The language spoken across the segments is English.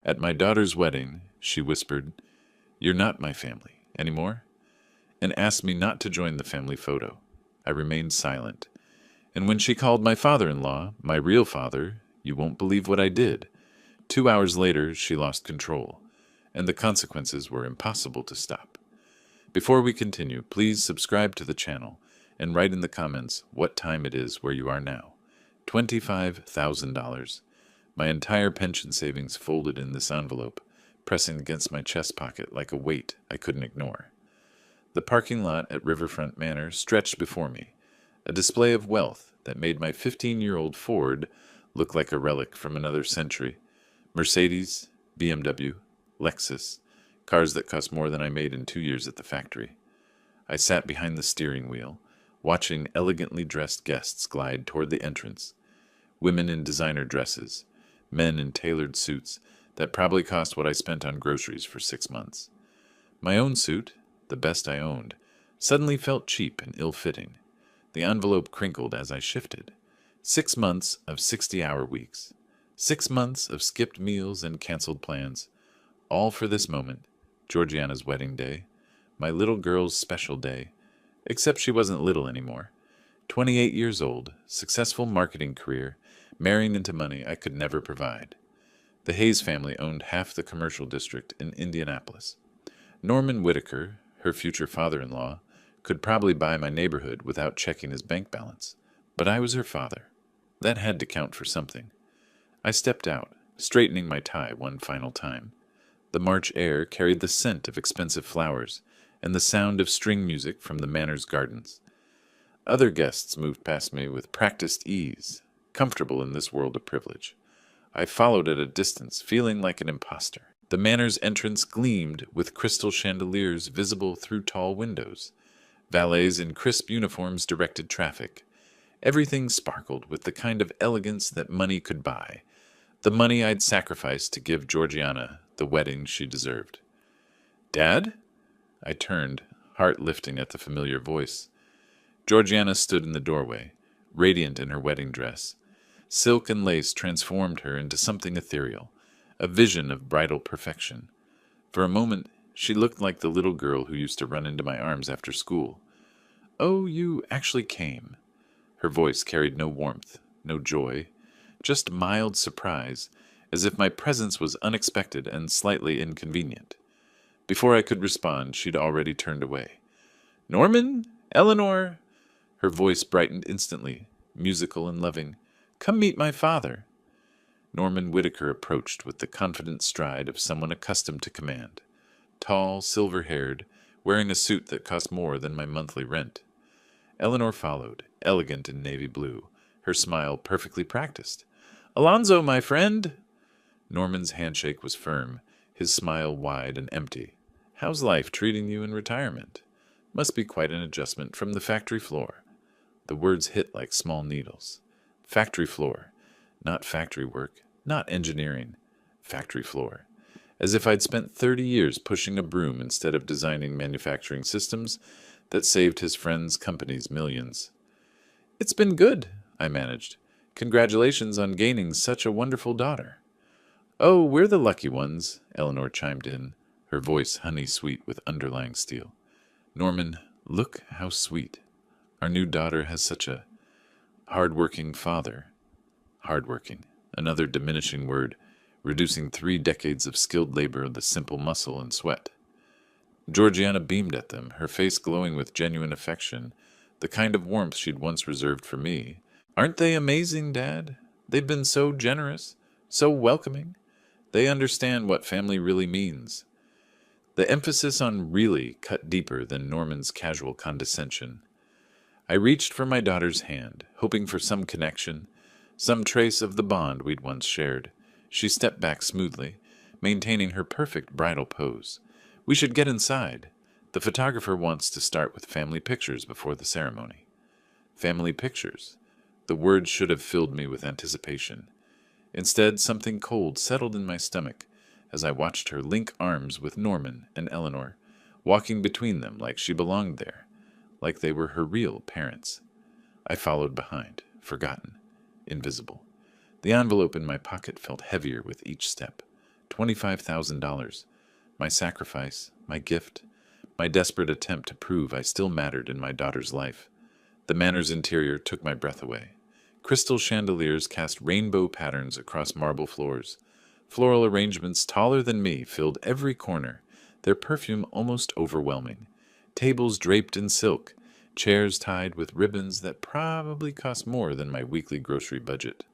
At my daughter's wedding, she whispered, "You're not my family anymore," and asked me not to join the family photo. I remained silent. And when she called my father-in-law, my real father, you won't believe what I did. 2 hours later, she lost control, and the consequences were impossible to stop. Before we continue, please subscribe to the channel and write in the comments what time it is where you are now. $25,000. My entire pension savings folded in this envelope, pressing against my chest pocket like a weight I couldn't ignore. The parking lot at Riverfront Manor stretched before me, a display of wealth that made my 15-year-old Ford look like a relic from another century. Mercedes, BMW, Lexus, cars that cost more than I made in 2 years at the factory. I sat behind the steering wheel, watching elegantly dressed guests glide toward the entrance. Women in designer dresses, men in tailored suits that probably cost what I spent on groceries for 6 months. My own suit, the best I owned, suddenly felt cheap and ill-fitting. The envelope crinkled as I shifted. 6 months of 60-hour weeks. 6 months of skipped meals and canceled plans. All for this moment, Georgiana's wedding day, my little girl's special day, except she wasn't little anymore. 28 years old, successful marketing career, marrying into money I could never provide. The Hayes family owned half the commercial district in Indianapolis. Norman Whitaker, her future father-in-law, could probably buy my neighborhood without checking his bank balance, but I was her father. That had to count for something. I stepped out, straightening my tie one final time. The March air carried the scent of expensive flowers and the sound of string music from the manor's gardens. Other guests moved past me with practiced ease, comfortable in this world of privilege. I followed at a distance, feeling like an imposter. The manor's entrance gleamed with crystal chandeliers visible through tall windows. Valets in crisp uniforms directed traffic. Everything sparkled with the kind of elegance that money could buy, the money I'd sacrificed to give Georgiana the wedding she deserved. "Dad?" I turned, heart lifting at the familiar voice. Georgiana stood in the doorway, radiant in her wedding dress. Silk and lace transformed her into something ethereal, a vision of bridal perfection. For a moment, she looked like the little girl who used to run into my arms after school. "Oh, you actually came." Her voice carried no warmth, no joy, just mild surprise, as if my presence was unexpected and slightly inconvenient. Before I could respond, she'd already turned away. "Norman? Eleanor?" Her voice brightened instantly, musical and loving. "Come meet my father." Norman Whitaker approached with the confident stride of someone accustomed to command. Tall, silver-haired, wearing a suit that cost more than my monthly rent. Eleanor followed, elegant in navy blue, her smile perfectly practiced. "Alonzo, my friend!" Norman's handshake was firm, his smile wide and empty. "How's life treating you in retirement? Must be quite an adjustment from the factory floor." The words hit like small needles. Factory floor. Not factory work, not engineering. Factory floor. As if I'd spent 30 years pushing a broom instead of designing manufacturing systems that saved his friend's companies millions. "It's been good," I managed. "Congratulations on gaining such a wonderful daughter." "Oh, we're the lucky ones," Eleanor chimed in, her voice honey-sweet with underlying steel. "Norman, look how sweet. Our new daughter has such a hard-working father." Hard-working, another diminishing word, reducing 3 decades of skilled labor of the simple muscle and sweat. Georgiana beamed at them, her face glowing with genuine affection, the kind of warmth she'd once reserved for me. "Aren't they amazing, Dad? They've been so generous, so welcoming. They understand what family really means." The emphasis on really cut deeper than Norman's casual condescension. I reached for my daughter's hand, hoping for some connection, some trace of the bond we'd once shared. She stepped back smoothly, maintaining her perfect bridal pose. "We should get inside. The photographer wants to start with family pictures before the ceremony." Family pictures. The words should have filled me with anticipation. Instead, something cold settled in my stomach as I watched her link arms with Norman and Eleanor, walking between them like she belonged there, like they were her real parents. I followed behind, forgotten, invisible. The envelope in my pocket felt heavier with each step. $25,000. My sacrifice, my gift, my desperate attempt to prove I still mattered in my daughter's life. The manor's interior took my breath away. Crystal chandeliers cast rainbow patterns across marble floors. Floral arrangements taller than me filled every corner, their perfume almost overwhelming. Tables draped in silk, chairs tied with ribbons that probably cost more than my weekly grocery budget.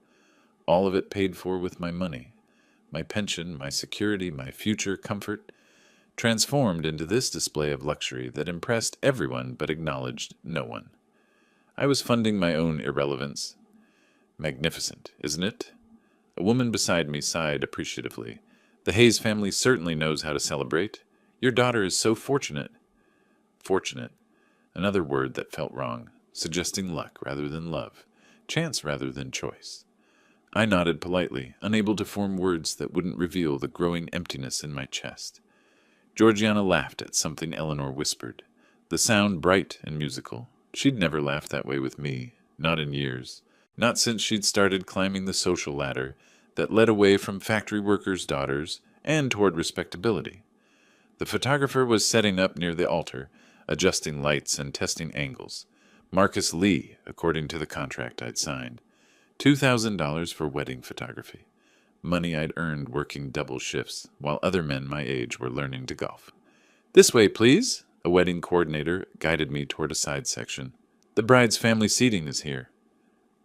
All of it paid for with my money. My pension, my security, my future comfort, transformed into this display of luxury that impressed everyone but acknowledged no one. I was funding my own irrelevance. Magnificent, isn't it? A woman beside me sighed appreciatively. The Hayes family certainly knows how to celebrate. Your daughter is so fortunate. Fortunate. Another word that felt wrong, suggesting luck rather than love, chance rather than choice. I nodded politely, unable to form words that wouldn't reveal the growing emptiness in my chest. Georgiana laughed at something Eleanor whispered, the sound bright and musical. She'd never laughed that way with me, not in years. Not since she'd started climbing the social ladder that led away from factory workers' daughters and toward respectability. The photographer was setting up near the altar, adjusting lights and testing angles. Marcus Lee, according to the contract I'd signed. $2,000 for wedding photography. Money I'd earned working double shifts, while other men my age were learning to golf. This way, please. A wedding coordinator guided me toward a side section. The bride's family seating is here.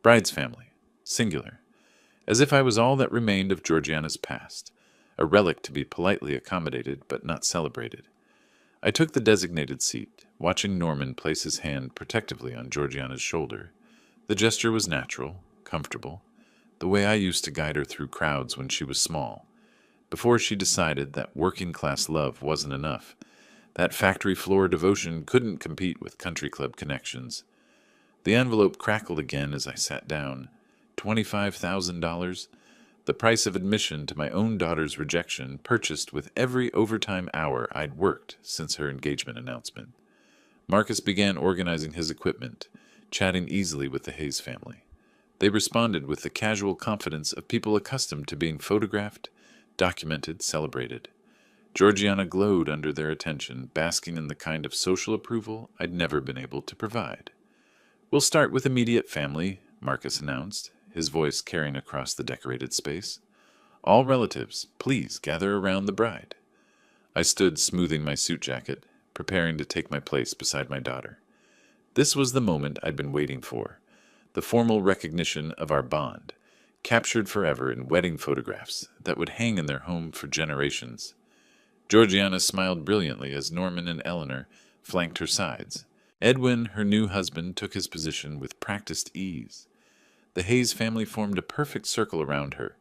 Bride's family. Singular. As if I was all that remained of Georgiana's past. A relic to be politely accommodated but not celebrated. I took the designated seat, watching Norman place his hand protectively on Georgiana's shoulder. The gesture was natural, comfortable, the way I used to guide her through crowds when she was small, before she decided that working-class love wasn't enough. That factory floor devotion couldn't compete with country club connections. The envelope crackled again as I sat down. $25,000, the price of admission to my own daughter's rejection, purchased with every overtime hour I'd worked since her engagement announcement. Marcus began organizing his equipment, chatting easily with the Hayes family. They responded with the casual confidence of people accustomed to being photographed, documented, celebrated. Georgiana glowed under their attention, basking in the kind of social approval I'd never been able to provide. We'll start with immediate family, Marcus announced, his voice carrying across the decorated space. All relatives, please gather around the bride. I stood smoothing my suit jacket, preparing to take my place beside my daughter. This was the moment I'd been waiting for, the formal recognition of our bond, captured forever in wedding photographs that would hang in their home for generations. Georgiana smiled brilliantly as Norman and Eleanor flanked her sides. Edwin, her new husband, took his position with practiced ease. The Hayes family formed a perfect circle around her,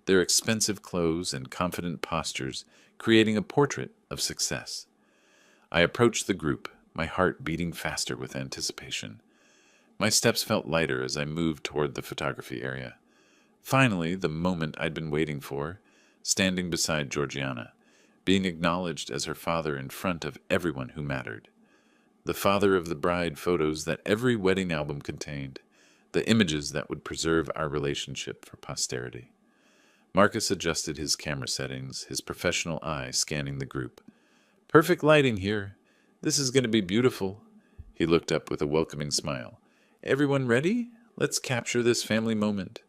their expensive clothes and confident postures creating a portrait of success. I approached the group, my heart beating faster with anticipation. My steps felt lighter as I moved toward the photography area. Finally, the moment I'd been waiting for, standing beside Georgiana, being acknowledged as her father in front of everyone who mattered. The father of the bride photos that every wedding album contained, the images that would preserve our relationship for posterity. Marcus adjusted his camera settings, his professional eye scanning the group. Perfect lighting here. This is going to be beautiful. He looked up with a welcoming smile. Everyone ready? Let's capture this family moment.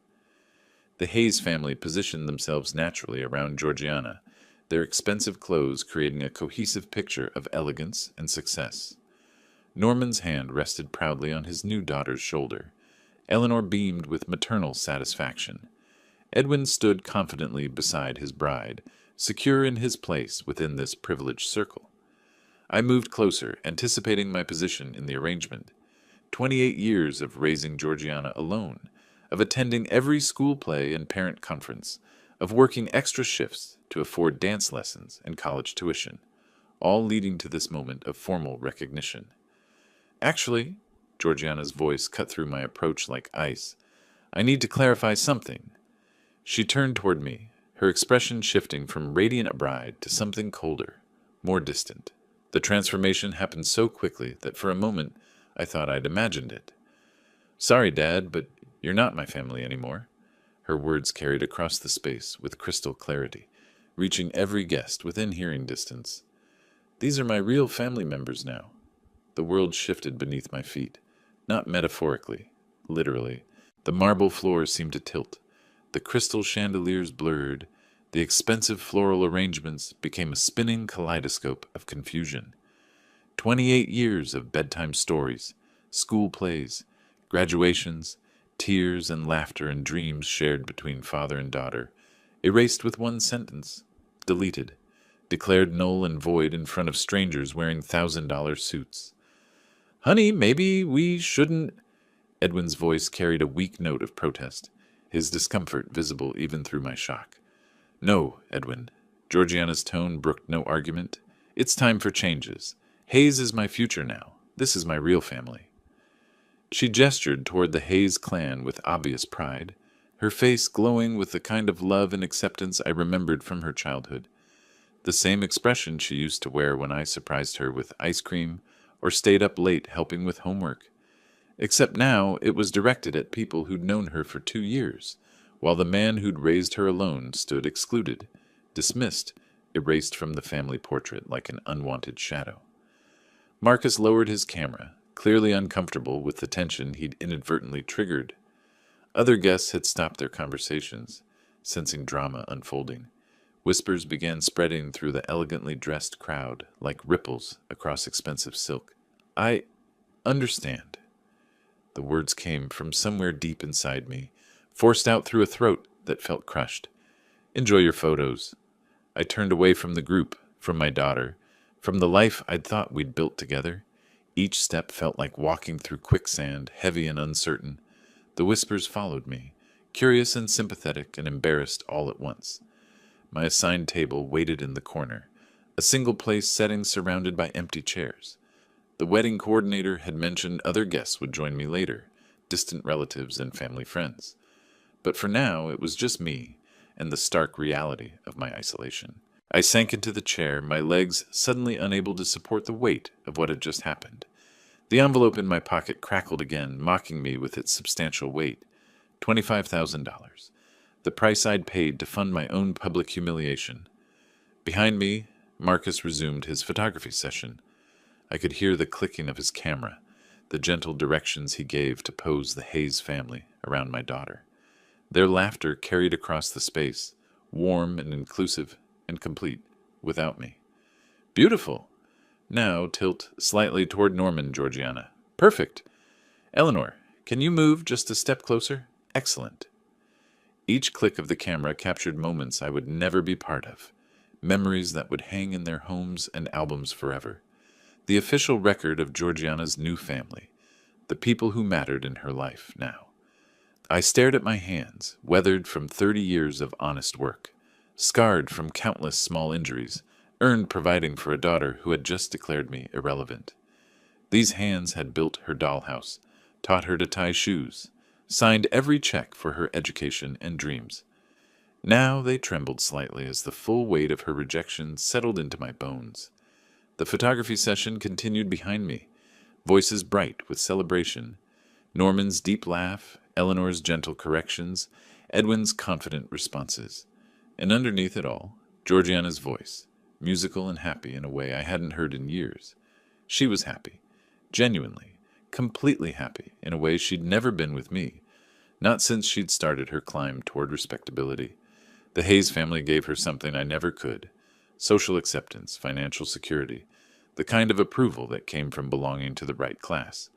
The Hayes family positioned themselves naturally around Georgiana, their expensive clothes creating a cohesive picture of elegance and success. Norman's hand rested proudly on his new daughter's shoulder. Eleanor beamed with maternal satisfaction. Edwin stood confidently beside his bride, secure in his place within this privileged circle. I moved closer, anticipating my position in the arrangement. 28 years of raising Georgiana alone, of attending every school play and parent conference, of working extra shifts to afford dance lessons and college tuition, all leading to this moment of formal recognition. Actually, Georgiana's voice cut through my approach like ice, I need to clarify something. She turned toward me, her expression shifting from radiant bride to something colder, more distant. The transformation happened so quickly that for a moment I thought I'd imagined it. Sorry, Dad, but you're not my family anymore. Her words carried across the space with crystal clarity. reaching every guest within hearing distance. These are my real family members now. The world shifted beneath my feet, not metaphorically, literally. The marble floor seemed to tilt. The crystal chandeliers blurred. The expensive floral arrangements became a spinning kaleidoscope of confusion. 28 years of bedtime stories, school plays, graduations, tears and laughter and dreams shared between father and daughter, erased with one sentence, deleted, declared null and void in front of strangers wearing $1,000 suits. "Honey, maybe we shouldn't—" Edwin's voice carried a weak note of protest, his discomfort visible even through my shock. "No, Edwin." Georgiana's tone brooked no argument. "It's time for changes. Hayes is my future now. This is my real family." She gestured toward the Hayes clan with obvious pride, her face glowing with the kind of love and acceptance I remembered from her childhood. The same expression she used to wear when I surprised her with ice cream or stayed up late helping with homework. Except now it was directed at people who'd known her for 2 years, while the man who'd raised her alone stood excluded, dismissed, erased from the family portrait like an unwanted shadow. Marcus lowered his camera, clearly uncomfortable with the tension he'd inadvertently triggered. Other guests had stopped their conversations, sensing drama unfolding. Whispers began spreading through the elegantly dressed crowd like ripples across expensive silk. "I understand." The words came from somewhere deep inside me, forced out through a throat that felt crushed. "Enjoy your photos." I turned away from the group, from my daughter, from the life I'd thought we'd built together. Each step felt like walking through quicksand, heavy and uncertain. The whispers followed me, curious and sympathetic and embarrassed all at once. My assigned table waited in the corner, a single-place setting surrounded by empty chairs. The wedding coordinator had mentioned other guests would join me later, distant relatives and family friends. But for now, it was just me and the stark reality of my isolation. I sank into the chair, my legs suddenly unable to support the weight of what had just happened. The envelope in my pocket crackled again, mocking me with its substantial weight. $25,000. The price I'd paid to fund my own public humiliation. Behind me, Marcus resumed his photography session. I could hear the clicking of his camera, the gentle directions he gave to pose the Hayes family around my daughter. Their laughter carried across the space, warm and inclusive and complete, without me. "Beautiful. Now tilt slightly toward Norman, Georgiana. Perfect. Eleanor, can you move just a step closer? Excellent." Each click of the camera captured moments I would never be part of, memories that would hang in their homes and albums forever. The official record of Georgiana's new family, the people who mattered in her life now. I stared at my hands, weathered from 30 years of honest work, scarred from countless small injuries, earned providing for a daughter who had just declared me irrelevant. These hands had built her dollhouse, taught her to tie shoes, signed every check for her education and dreams. Now they trembled slightly as the full weight of her rejection settled into my bones. The photography session continued behind me, voices bright with celebration, Norman's deep laugh, Eleanor's gentle corrections, Edwin's confident responses. And underneath it all, Georgiana's voice, musical and happy in a way I hadn't heard in years. She was happy, genuinely, completely happy in a way she'd never been with me, not since she'd started her climb toward respectability. The Hayes family gave her something I never could: social acceptance, financial security, the kind of approval that came from belonging to the right class.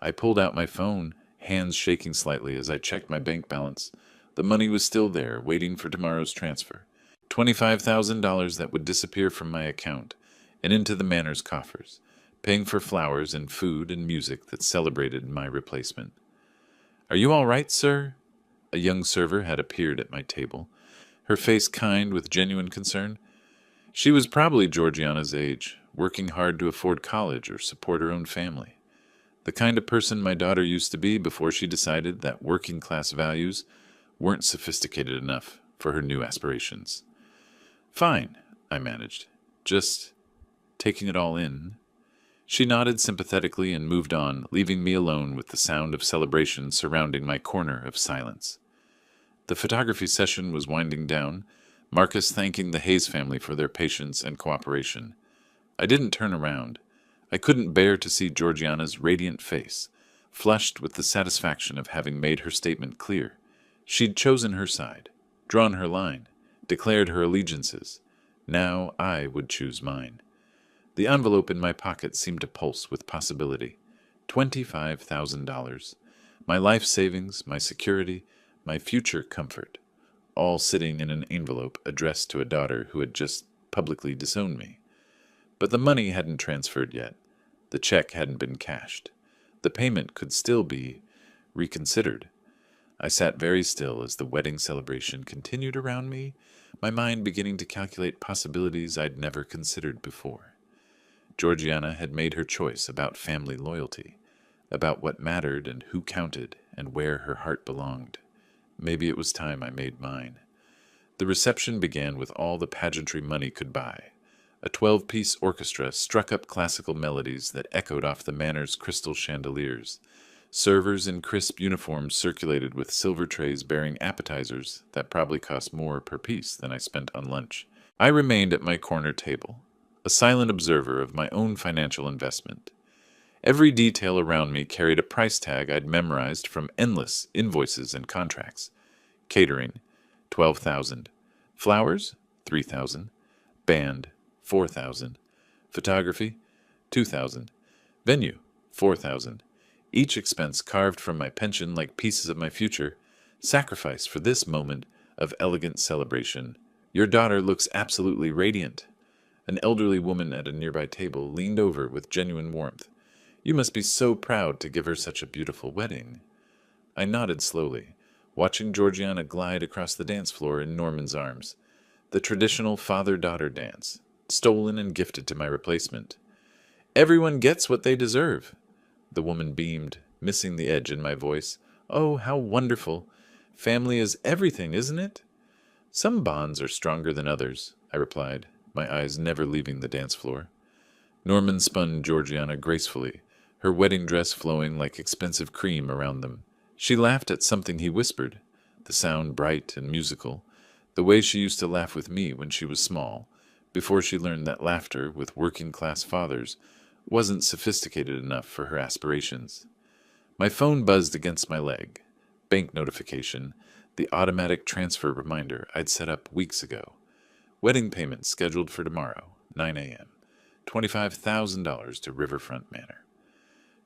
I pulled out my phone, hands shaking slightly as I checked my bank balance. The money was still there, waiting for tomorrow's transfer. $25,000 that would disappear from my account and into the manor's coffers, paying for flowers and food and music that celebrated my replacement. "Are you all right, sir?" A young server had appeared at my table, her face kind with genuine concern. She was probably Georgiana's age, working hard to afford college or support her own family. The kind of person my daughter used to be before she decided that working-class values weren't sophisticated enough for her new aspirations. "Fine," I managed, just taking it all in. She nodded sympathetically and moved on, leaving me alone with the sound of celebration surrounding my corner of silence. The photography session was winding down, Marcus thanking the Hayes family for their patience and cooperation. I didn't turn around. I couldn't bear to see Georgiana's radiant face, flushed with the satisfaction of having made her statement clear. She'd chosen her side, drawn her line, declared her allegiances. Now I would choose mine. The envelope in my pocket seemed to pulse with possibility. $25,000. My life savings, my security, my future comfort, all sitting in an envelope addressed to a daughter who had just publicly disowned me. But the money hadn't transferred yet. The check hadn't been cashed. The payment could still be reconsidered. I sat very still as the wedding celebration continued around me, my mind beginning to calculate possibilities I'd never considered before. Georgiana had made her choice about family loyalty, about what mattered and who counted and where her heart belonged. Maybe it was time I made mine. The reception began with all the pageantry money could buy. A 12-piece orchestra struck up classical melodies that echoed off the manor's crystal chandeliers. Servers in crisp uniforms circulated with silver trays bearing appetizers that probably cost more per piece than I spent on lunch. I remained at my corner table, a silent observer of my own financial investment. Every detail around me carried a price tag I'd memorized from endless invoices and contracts. Catering, $12,000. Flowers, $3,000. Band, $4,000. Photography, $2,000. Venue, $4,000. Each expense carved from my pension like pieces of my future, sacrificed for this moment of elegant celebration. Your daughter looks absolutely radiant. An elderly woman at a nearby table leaned over with genuine warmth. You must be so proud to give her such a beautiful wedding. I nodded slowly, watching Georgiana glide across the dance floor in Norman's arms. The traditional father-daughter dance, stolen and gifted to my replacement. Everyone gets what they deserve. The woman beamed, missing the edge in my voice. Oh, how wonderful. Family is everything, isn't it? Some bonds are stronger than others, I replied, my eyes never leaving the dance floor. Norman spun Georgiana gracefully, her wedding dress flowing like expensive cream around them. She laughed at something he whispered, the sound bright and musical, the way she used to laugh with me when she was small, before she learned that laughter with working-class fathers wasn't sophisticated enough for her aspirations. My phone buzzed against my leg. Bank notification, the automatic transfer reminder I'd set up weeks ago. Wedding payment scheduled for tomorrow, 9 a.m. $25,000 to Riverfront Manor.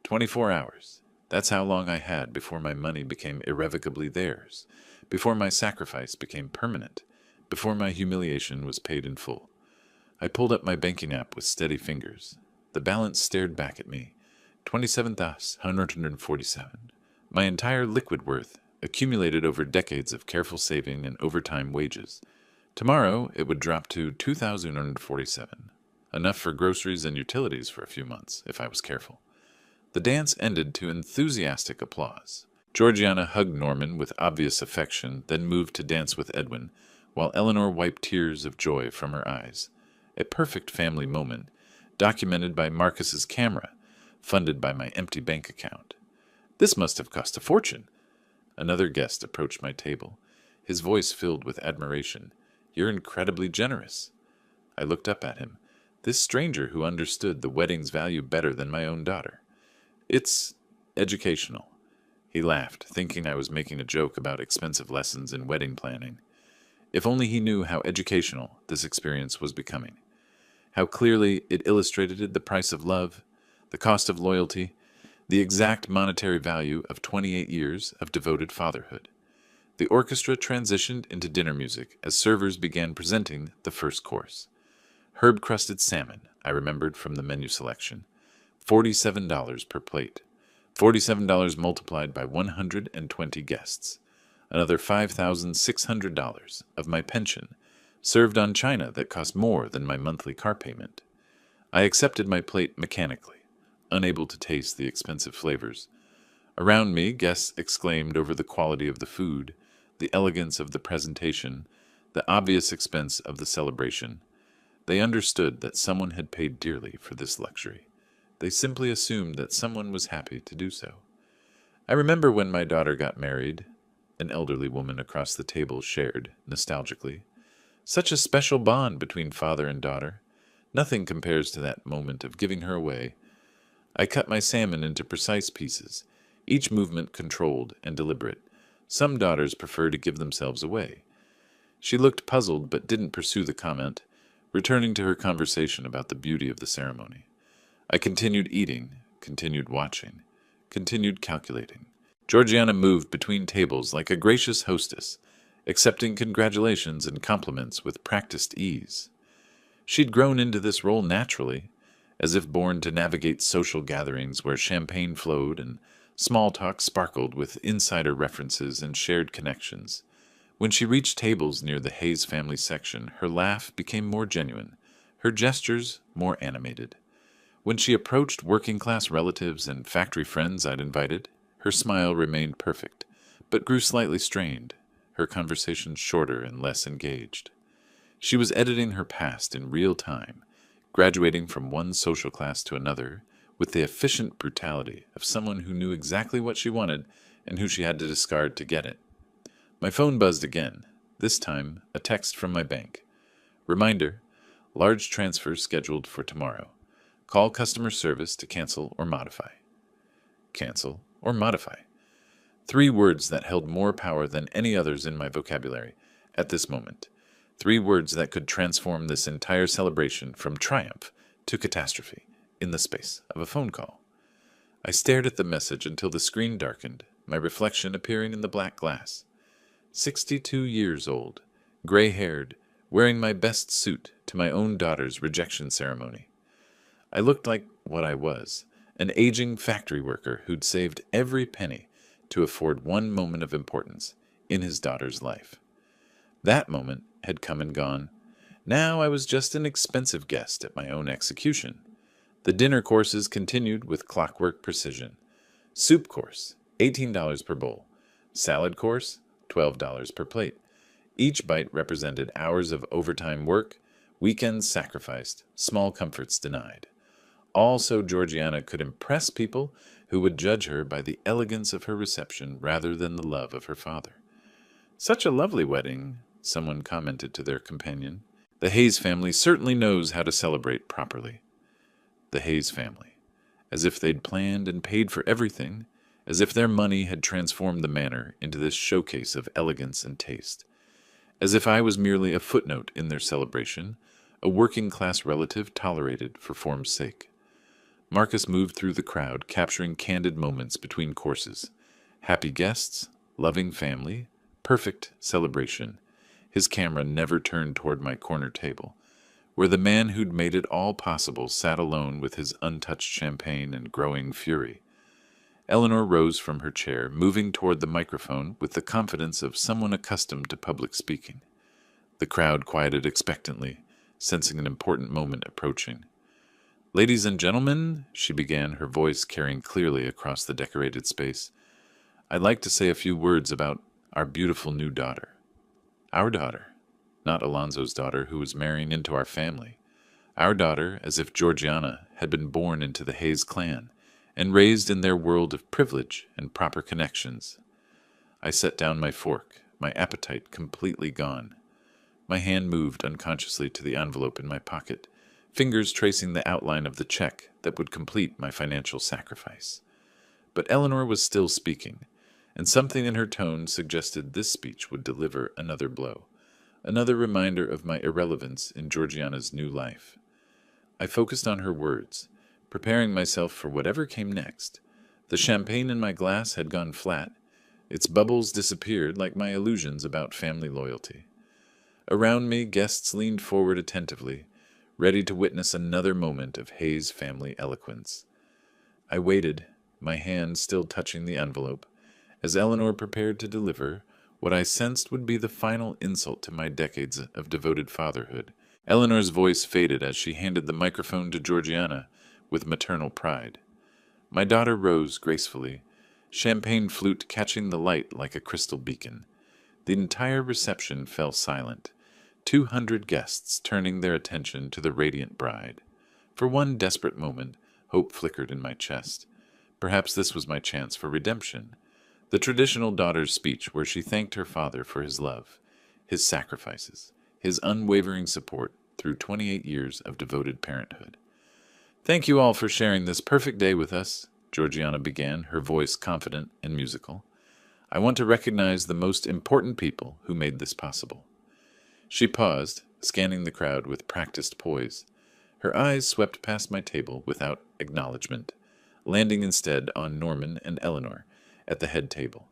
24 hours. That's how long I had before my money became irrevocably theirs, before my sacrifice became permanent, before my humiliation was paid in full. I pulled up my banking app with steady fingers. The balance stared back at me. $27,147. My entire liquid worth, accumulated over decades of careful saving and overtime wages. Tomorrow, it would drop to $2,147. Enough for groceries and utilities for a few months, if I was careful. The dance ended to enthusiastic applause. Georgiana hugged Norman with obvious affection, then moved to dance with Edwin, while Eleanor wiped tears of joy from her eyes. A perfect family moment, documented by Marcus's camera, funded by my empty bank account. This must have cost a fortune. Another guest approached my table, his voice filled with admiration. You're incredibly generous. I looked up at him, this stranger who understood the wedding's value better than my own daughter. It's educational. He laughed, thinking I was making a joke about expensive lessons in wedding planning. If only he knew how educational this experience was becoming. How clearly it illustrated the price of love, the cost of loyalty, the exact monetary value of 28 years of devoted fatherhood. The orchestra transitioned into dinner music as servers began presenting the first course. Herb-crusted salmon, I remembered from the menu selection. $47 per plate. $47 multiplied by 120 guests. Another $5,600 of my pension, served on china that cost more than my monthly car payment. I accepted my plate mechanically, unable to taste the expensive flavors. Around me, guests exclaimed over the quality of the food, the elegance of the presentation, the obvious expense of the celebration. They understood that someone had paid dearly for this luxury. They simply assumed that someone was happy to do so. I remember when my daughter got married, an elderly woman across the table shared, nostalgically. Such a special bond between father and daughter. Nothing compares to that moment of giving her away. I cut my salmon into precise pieces, each movement controlled and deliberate. Some daughters prefer to give themselves away. She looked puzzled but didn't pursue the comment, returning to her conversation about the beauty of the ceremony. I continued eating, continued watching, continued calculating. Georgiana moved between tables like a gracious hostess, accepting congratulations and compliments with practiced ease. She'd grown into this role naturally, as if born to navigate social gatherings where champagne flowed and small talk sparkled with insider references and shared connections. When she reached tables near the Hayes family section, her laugh became more genuine, her gestures more animated. When she approached working-class relatives and factory friends I'd invited, her smile remained perfect, but grew slightly strained, her conversations shorter and less engaged. She was editing her past in real time, graduating from one social class to another with the efficient brutality of someone who knew exactly what she wanted and who she had to discard to get it. My phone buzzed again, this time a text from my bank. Reminder, large transfer scheduled for tomorrow. Call customer service to cancel or modify. Cancel or modify. 3 words that held more power than any others in my vocabulary at this moment. 3 words that could transform this entire celebration from triumph to catastrophe in the space of a phone call. I stared at the message until the screen darkened, my reflection appearing in the black glass. 62 years old, gray-haired, wearing my best suit to my own daughter's rejection ceremony. I looked like what I was, an aging factory worker who'd saved every penny to afford one moment of importance in his daughter's life. That moment had come and gone. Now I was just an expensive guest at my own execution. The dinner courses continued with clockwork precision. Soup course, $18 per bowl. Salad course, $12 per plate. Each bite represented hours of overtime work, weekends sacrificed, small comforts denied. All so Georgiana could impress people who would judge her by the elegance of her reception rather than the love of her father. "Such a lovely wedding," someone commented to their companion. "The Hayes family certainly knows how to celebrate properly." The Hayes family. As if they'd planned and paid for everything, as if their money had transformed the manor into this showcase of elegance and taste. As if I was merely a footnote in their celebration, a working-class relative tolerated for form's sake. Marcus moved through the crowd, capturing candid moments between courses. Happy guests, loving family, perfect celebration. His camera never turned toward my corner table, where the man who'd made it all possible sat alone with his untouched champagne and growing fury. Eleanor rose from her chair, moving toward the microphone with the confidence of someone accustomed to public speaking. The crowd quieted expectantly, sensing an important moment approaching. "Ladies and gentlemen," she began, her voice carrying clearly across the decorated space, "I'd like to say a few words about our beautiful new daughter. Our daughter, not Alonzo's daughter who was marrying into our family. Our daughter, as if Georgiana had been born into the Hayes clan and raised in their world of privilege and proper connections." I set down my fork, my appetite completely gone. My hand moved unconsciously to the envelope in my pocket, fingers tracing the outline of the check that would complete my financial sacrifice. But Eleanor was still speaking, and something in her tone suggested this speech would deliver another blow, another reminder of my irrelevance in Georgiana's new life. I focused on her words, preparing myself for whatever came next. The champagne in my glass had gone flat. Its bubbles disappeared like my illusions about family loyalty. Around me, guests leaned forward attentively, ready to witness another moment of Hayes family eloquence. I waited, my hand still touching the envelope, as Eleanor prepared to deliver what I sensed would be the final insult to my decades of devoted fatherhood. Eleanor's voice faded as she handed the microphone to Georgiana with maternal pride. My daughter rose gracefully, champagne flute catching the light like a crystal beacon. The entire reception fell silent, 200 guests turning their attention to the radiant bride. For one desperate moment, hope flickered in my chest. Perhaps this was my chance for redemption. The traditional daughter's speech where she thanked her father for his love, his sacrifices, his unwavering support through 28 years of devoted parenthood. "Thank you all for sharing this perfect day with us," Georgiana began, her voice confident and musical. "I want to recognize the most important people who made this possible." She paused, scanning the crowd with practiced poise. Her eyes swept past my table without acknowledgement, landing instead on Norman and Eleanor at the head table.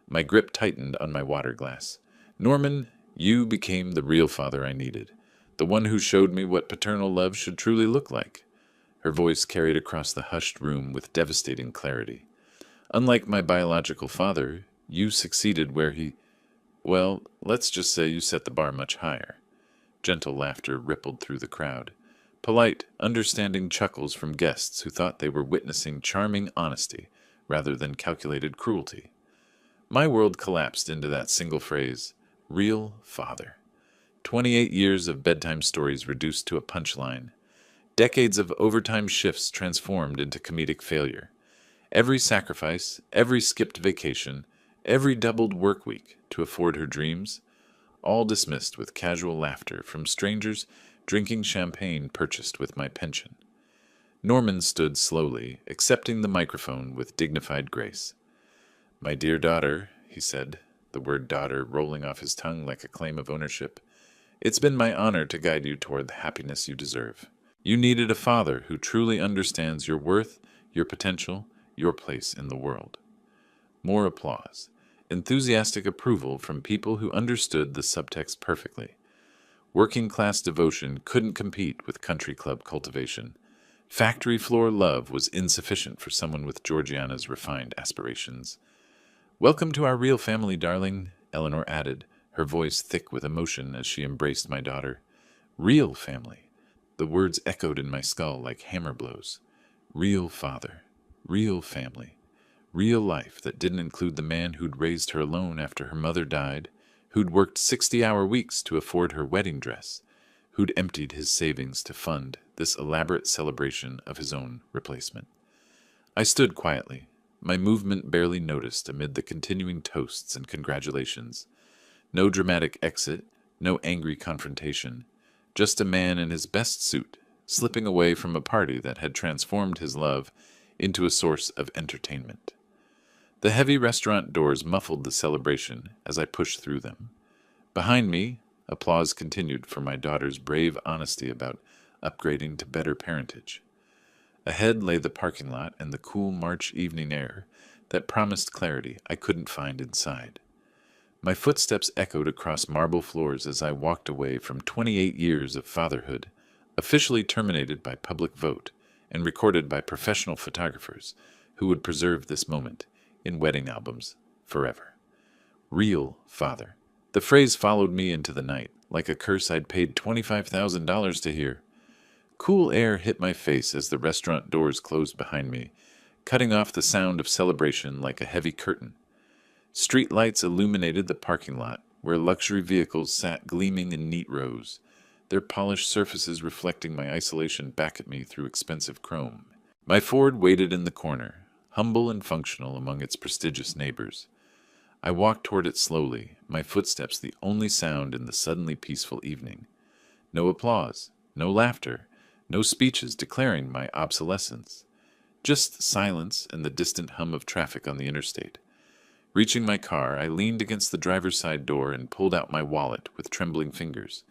My grip tightened on my water glass. "Norman, you became the real father I needed, the one who showed me what paternal love should truly look like." Her voice carried across the hushed room with devastating clarity. "Unlike my biological father, you succeeded where well, let's just say you set the bar much higher." Gentle laughter rippled through the crowd. Polite, understanding chuckles from guests who thought they were witnessing charming honesty rather than calculated cruelty. My world collapsed into that single phrase, real father. 28 years of bedtime stories reduced to a punchline. Decades of overtime shifts transformed into comedic failure. Every sacrifice, every skipped vacation, every doubled work week to afford her dreams, all dismissed with casual laughter from strangers drinking champagne purchased with my pension. Norman stood slowly, accepting the microphone with dignified grace. "My dear daughter," he said, the word daughter rolling off his tongue like a claim of ownership, "it's been my honor to guide you toward the happiness you deserve. You needed a father who truly understands your worth, your potential, your place in the world." More applause. Enthusiastic approval from people who understood the subtext perfectly. Working-class devotion couldn't compete with country club cultivation. Factory floor love was insufficient for someone with Georgiana's refined aspirations. "Welcome to our real family, darling," Eleanor added, her voice thick with emotion as she embraced my daughter. "Real family." The words echoed in my skull like hammer blows. Real father. Real family. Real life that didn't include the man who'd raised her alone after her mother died, who'd worked 60-hour weeks to afford her wedding dress, who'd emptied his savings to fund this elaborate celebration of his own replacement. I stood quietly, my movement barely noticed amid the continuing toasts and congratulations. No dramatic exit, no angry confrontation, just a man in his best suit, slipping away from a party that had transformed his love into a source of entertainment. The heavy restaurant doors muffled the celebration as I pushed through them. Behind me, applause continued for my daughter's brave honesty about upgrading to better parentage. Ahead lay the parking lot and the cool March evening air that promised clarity I couldn't find inside. My footsteps echoed across marble floors as I walked away from 28 years of fatherhood, officially terminated by public vote and recorded by professional photographers who would preserve this moment in wedding albums forever. Real father. The phrase followed me into the night, like a curse I'd paid $25,000 to hear. Cool air hit my face as the restaurant doors closed behind me, cutting off the sound of celebration like a heavy curtain. Street lights illuminated the parking lot, where luxury vehicles sat gleaming in neat rows, their polished surfaces reflecting my isolation back at me through expensive chrome. My Ford waited in the corner, humble and functional among its prestigious neighbors. I walked toward it slowly, my footsteps the only sound in the suddenly peaceful evening. No applause, no laughter, no speeches declaring my obsolescence. Just silence and the distant hum of traffic on the interstate. Reaching my car, I leaned against the driver's side door and pulled out my wallet with trembling fingers.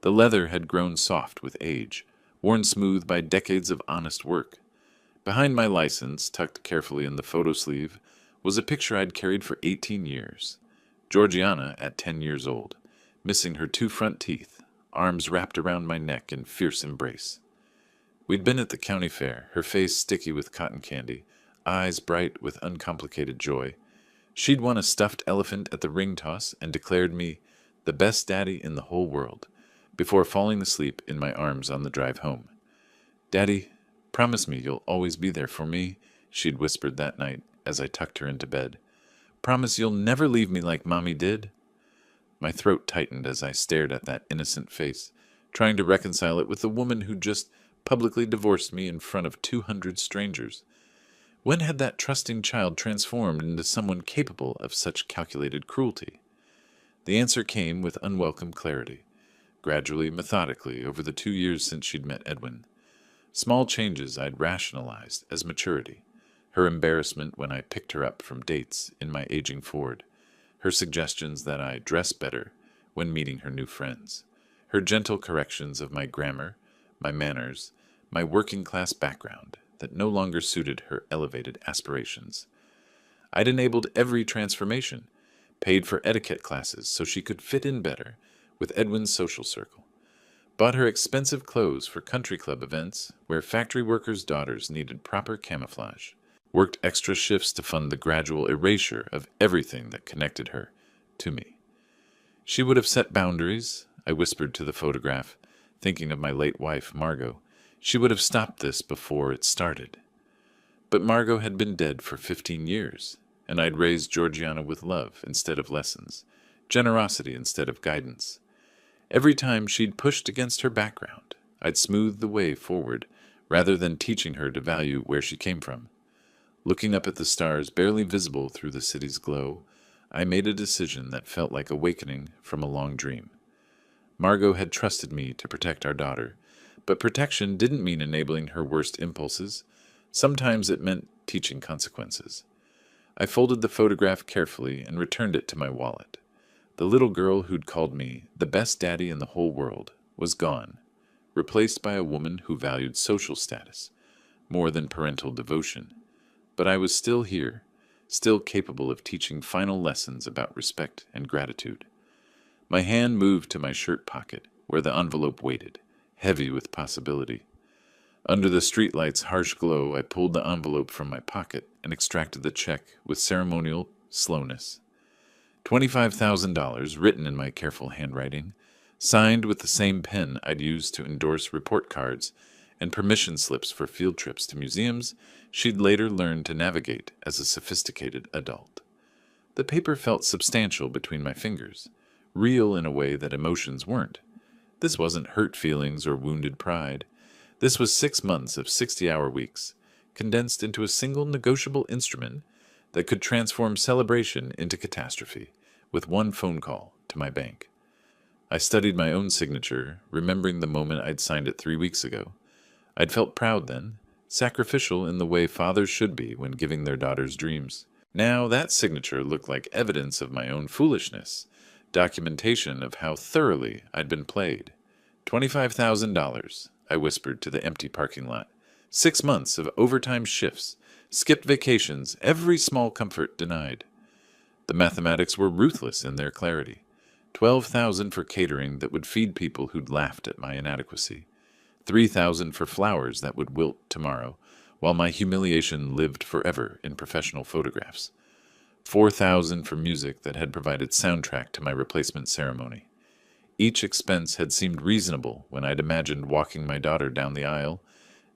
The leather had grown soft with age, worn smooth by decades of honest work. Behind my license, tucked carefully in the photo sleeve, was a picture I'd carried for 18 years. Georgiana at 10 years old, missing her 2 front teeth, arms wrapped around my neck in fierce embrace. We'd been at the county fair, her face sticky with cotton candy, eyes bright with uncomplicated joy. She'd won a stuffed elephant at the ring toss and declared me the best daddy in the whole world, before falling asleep in my arms on the drive home. "Daddy, promise me you'll always be there for me," she'd whispered that night as I tucked her into bed. "Promise you'll never leave me like Mommy did." My throat tightened as I stared at that innocent face, trying to reconcile it with the woman who just publicly divorced me in front of 200 strangers. When had that trusting child transformed into someone capable of such calculated cruelty? The answer came with unwelcome clarity. gradually, methodically, over the 2 years since she'd met Edwin. Small changes I'd rationalized as maturity. Her embarrassment when I picked her up from dates in my aging Ford. Her suggestions that I dress better when meeting her new friends. Her gentle corrections of my grammar, my manners, my working-class background that no longer suited her elevated aspirations. I'd enabled every transformation, paid for etiquette classes so she could fit in better with Edwin's social circle, bought her expensive clothes for country club events where factory workers' daughters needed proper camouflage, worked extra shifts to fund the gradual erasure of everything that connected her to me. She would have set boundaries, I whispered to the photograph, thinking of my late wife, Margot. She would have stopped this before it started. But Margot had been dead for 15 years, and I'd raised Georgiana with love instead of lessons, generosity instead of guidance. Every time she'd pushed against her background, I'd smoothed the way forward rather than teaching her to value where she came from. Looking up at the stars barely visible through the city's glow, I made a decision that felt like awakening from a long dream. Margot had trusted me to protect our daughter, but protection didn't mean enabling her worst impulses. Sometimes it meant teaching consequences. I folded the photograph carefully and returned it to my wallet. The little girl who'd called me the best daddy in the whole world was gone, replaced by a woman who valued social status more than parental devotion. But I was still here, still capable of teaching final lessons about respect and gratitude. My hand moved to my shirt pocket, where the envelope waited, heavy with possibility. Under the streetlight's harsh glow, I pulled the envelope from my pocket and extracted the check with ceremonial slowness. $25,000, written in my careful handwriting, signed with the same pen I'd used to endorse report cards and permission slips for field trips to museums she'd later learn to navigate as a sophisticated adult. The paper felt substantial between my fingers, real in a way that emotions weren't. This wasn't hurt feelings or wounded pride. This was 6 months of 60-hour weeks, condensed into a single negotiable instrument that could transform celebration into catastrophe with one phone call to my bank. I studied my own signature, remembering the moment I'd signed it 3 weeks ago. I'd felt proud then, sacrificial in the way fathers should be when giving their daughters dreams. Now that signature looked like evidence of my own foolishness, documentation of how thoroughly I'd been played. $25,000, I whispered to the empty parking lot. 6 months of overtime shifts, skipped vacations, every small comfort denied. The mathematics were ruthless in their clarity. $12,000 for catering that would feed people who'd laughed at my inadequacy. $3,000 for flowers that would wilt tomorrow, while my humiliation lived forever in professional photographs. $4,000 for music that had provided soundtrack to my replacement ceremony. Each expense had seemed reasonable when I'd imagined walking my daughter down the aisle,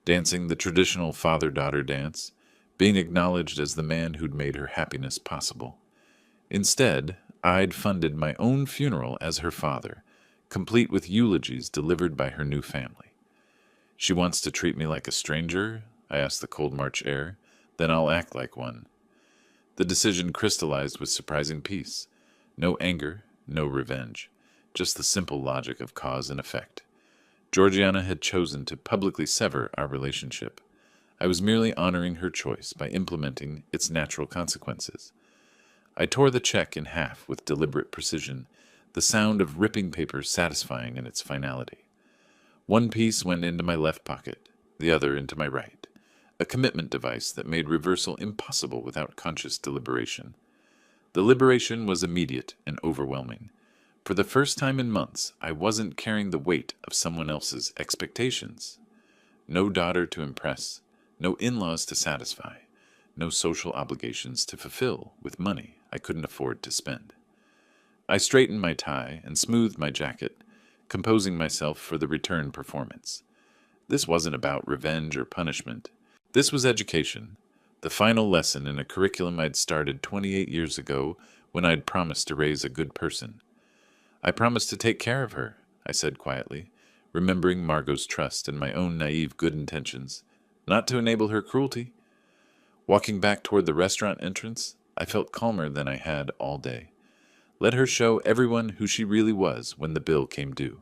dancing the traditional father-daughter dance, being acknowledged as the man who'd made her happiness possible. Instead, I'd funded my own funeral as her father, complete with eulogies delivered by her new family. She wants to treat me like a stranger, I asked the cold March air. Then I'll act like one. The decision crystallized with surprising peace. No anger, no revenge. Just the simple logic of cause and effect. Georgiana had chosen to publicly sever our relationship. I was merely honoring her choice by implementing its natural consequences. I tore the check in half with deliberate precision, the sound of ripping paper satisfying in its finality. One piece went into my left pocket, the other into my right, a commitment device that made reversal impossible without conscious deliberation. The liberation was immediate and overwhelming. For the first time in months, I wasn't carrying the weight of someone else's expectations. No daughter to impress, no in-laws to satisfy, no social obligations to fulfill with money I couldn't afford to spend. I straightened my tie and smoothed my jacket, composing myself for the return performance. This wasn't about revenge or punishment. This was education, the final lesson in a curriculum I'd started 28 years ago when I'd promised to raise a good person. I promised to take care of her, I said quietly, remembering Margot's trust and my own naive good intentions, not to enable her cruelty. Walking back toward the restaurant entrance, I felt calmer than I had all day. Let her show everyone who she really was when the bill came due.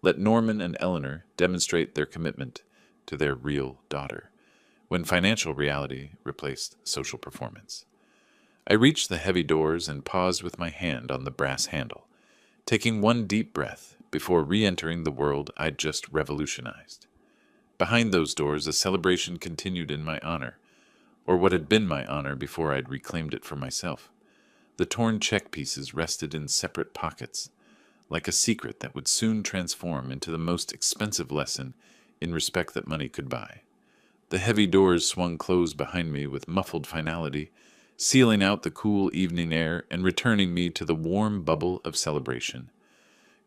let Norman and Eleanor demonstrate their commitment to their real daughter, when financial reality replaced social performance. I reached the heavy doors and paused with my hand on the brass handle, taking one deep breath before re-entering the world I'd just revolutionized. Behind those doors, a celebration continued in my honor, or what had been my honor before I'd reclaimed it for myself. The torn check pieces rested in separate pockets, like a secret that would soon transform into the most expensive lesson in respect that money could buy. The heavy doors swung closed behind me with muffled finality, sealing out the cool evening air and returning me to the warm bubble of celebration.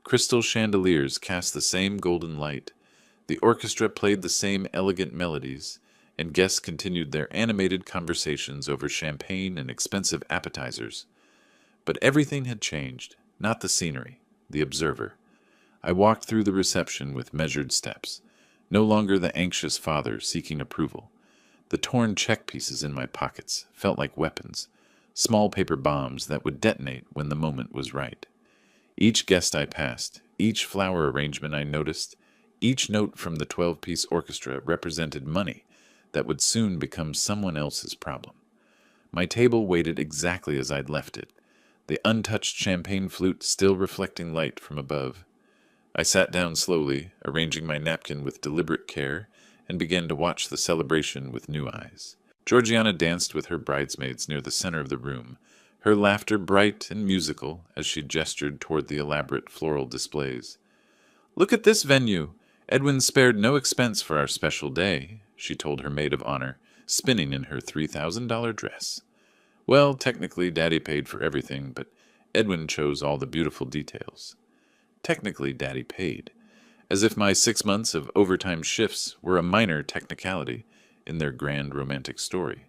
Crystal chandeliers cast the same golden light, the orchestra played the same elegant melodies, and guests continued their animated conversations over champagne and expensive appetizers. But everything had changed, not the scenery, the observer. I walked through the reception with measured steps, no longer the anxious father seeking approval. The torn check pieces in my pockets felt like weapons, small paper bombs that would detonate when the moment was right. Each guest I passed, each flower arrangement I noticed, each note from the 12-piece orchestra represented money that would soon become someone else's problem. My table waited exactly as I'd left it, the untouched champagne flute still reflecting light from above. I sat down slowly, arranging my napkin with deliberate care, and began to watch the celebration with new eyes. Georgiana danced with her bridesmaids near the center of the room, her laughter bright and musical as she gestured toward the elaborate floral displays. "Look at this venue! Edwin spared no expense for our special day," she told her maid of honor, spinning in her $3,000 dress. Well, technically, Daddy paid for everything, but Edwin chose all the beautiful details. Technically, Daddy paid, as if my 6 months of overtime shifts were a minor technicality in their grand romantic story.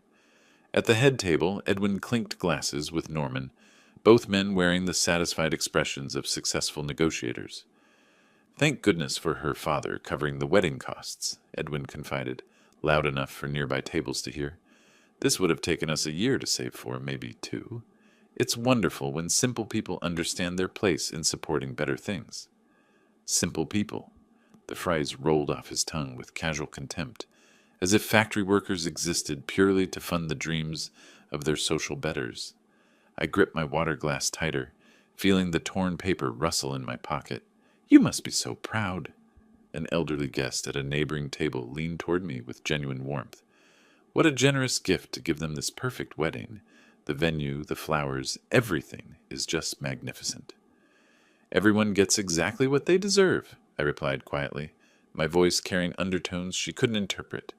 At the head table, Edwin clinked glasses with Norman, both men wearing the satisfied expressions of successful negotiators. "Thank goodness for her father covering the wedding costs," Edwin confided, loud enough for nearby tables to hear. "This would have taken us a year to save for, maybe 2. It's wonderful when simple people understand their place in supporting better things." Simple people. The phrase rolled off his tongue with casual contempt, as if factory workers existed purely to fund the dreams of their social betters. I gripped my water glass tighter, feeling the torn paper rustle in my pocket. "You must be so proud." An elderly guest at a neighboring table leaned toward me with genuine warmth. What a generous gift to give them this perfect wedding. The venue, the flowers, everything is just magnificent. "Everyone gets exactly what they deserve," I replied quietly, my voice carrying undertones she couldn't interpret.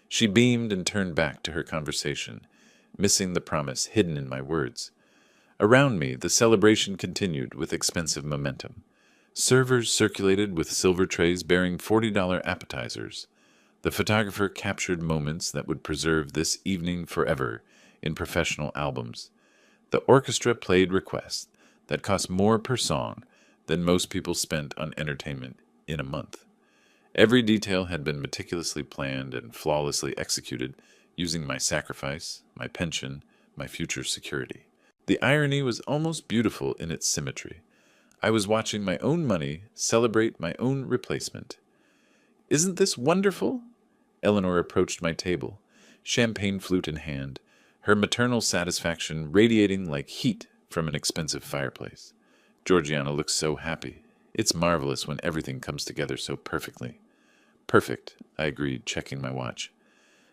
She beamed and turned back to her conversation, missing the promise hidden in my words. Around me, the celebration continued with expensive momentum. Servers circulated with silver trays bearing $40 appetizers. The photographer captured moments that would preserve this evening forever in professional albums. The orchestra played requests that cost more per song than most people spent on entertainment in a month. Every detail had been meticulously planned and flawlessly executed using my sacrifice, my pension, my future security. The irony was almost beautiful in its symmetry. I was watching my own money celebrate my own replacement. "Isn't this wonderful?" Eleanor approached my table, champagne flute in hand, her maternal satisfaction radiating like heat from an expensive fireplace. Georgiana looked so happy. It's marvelous when everything comes together so perfectly. "Perfect," I agreed, checking my watch.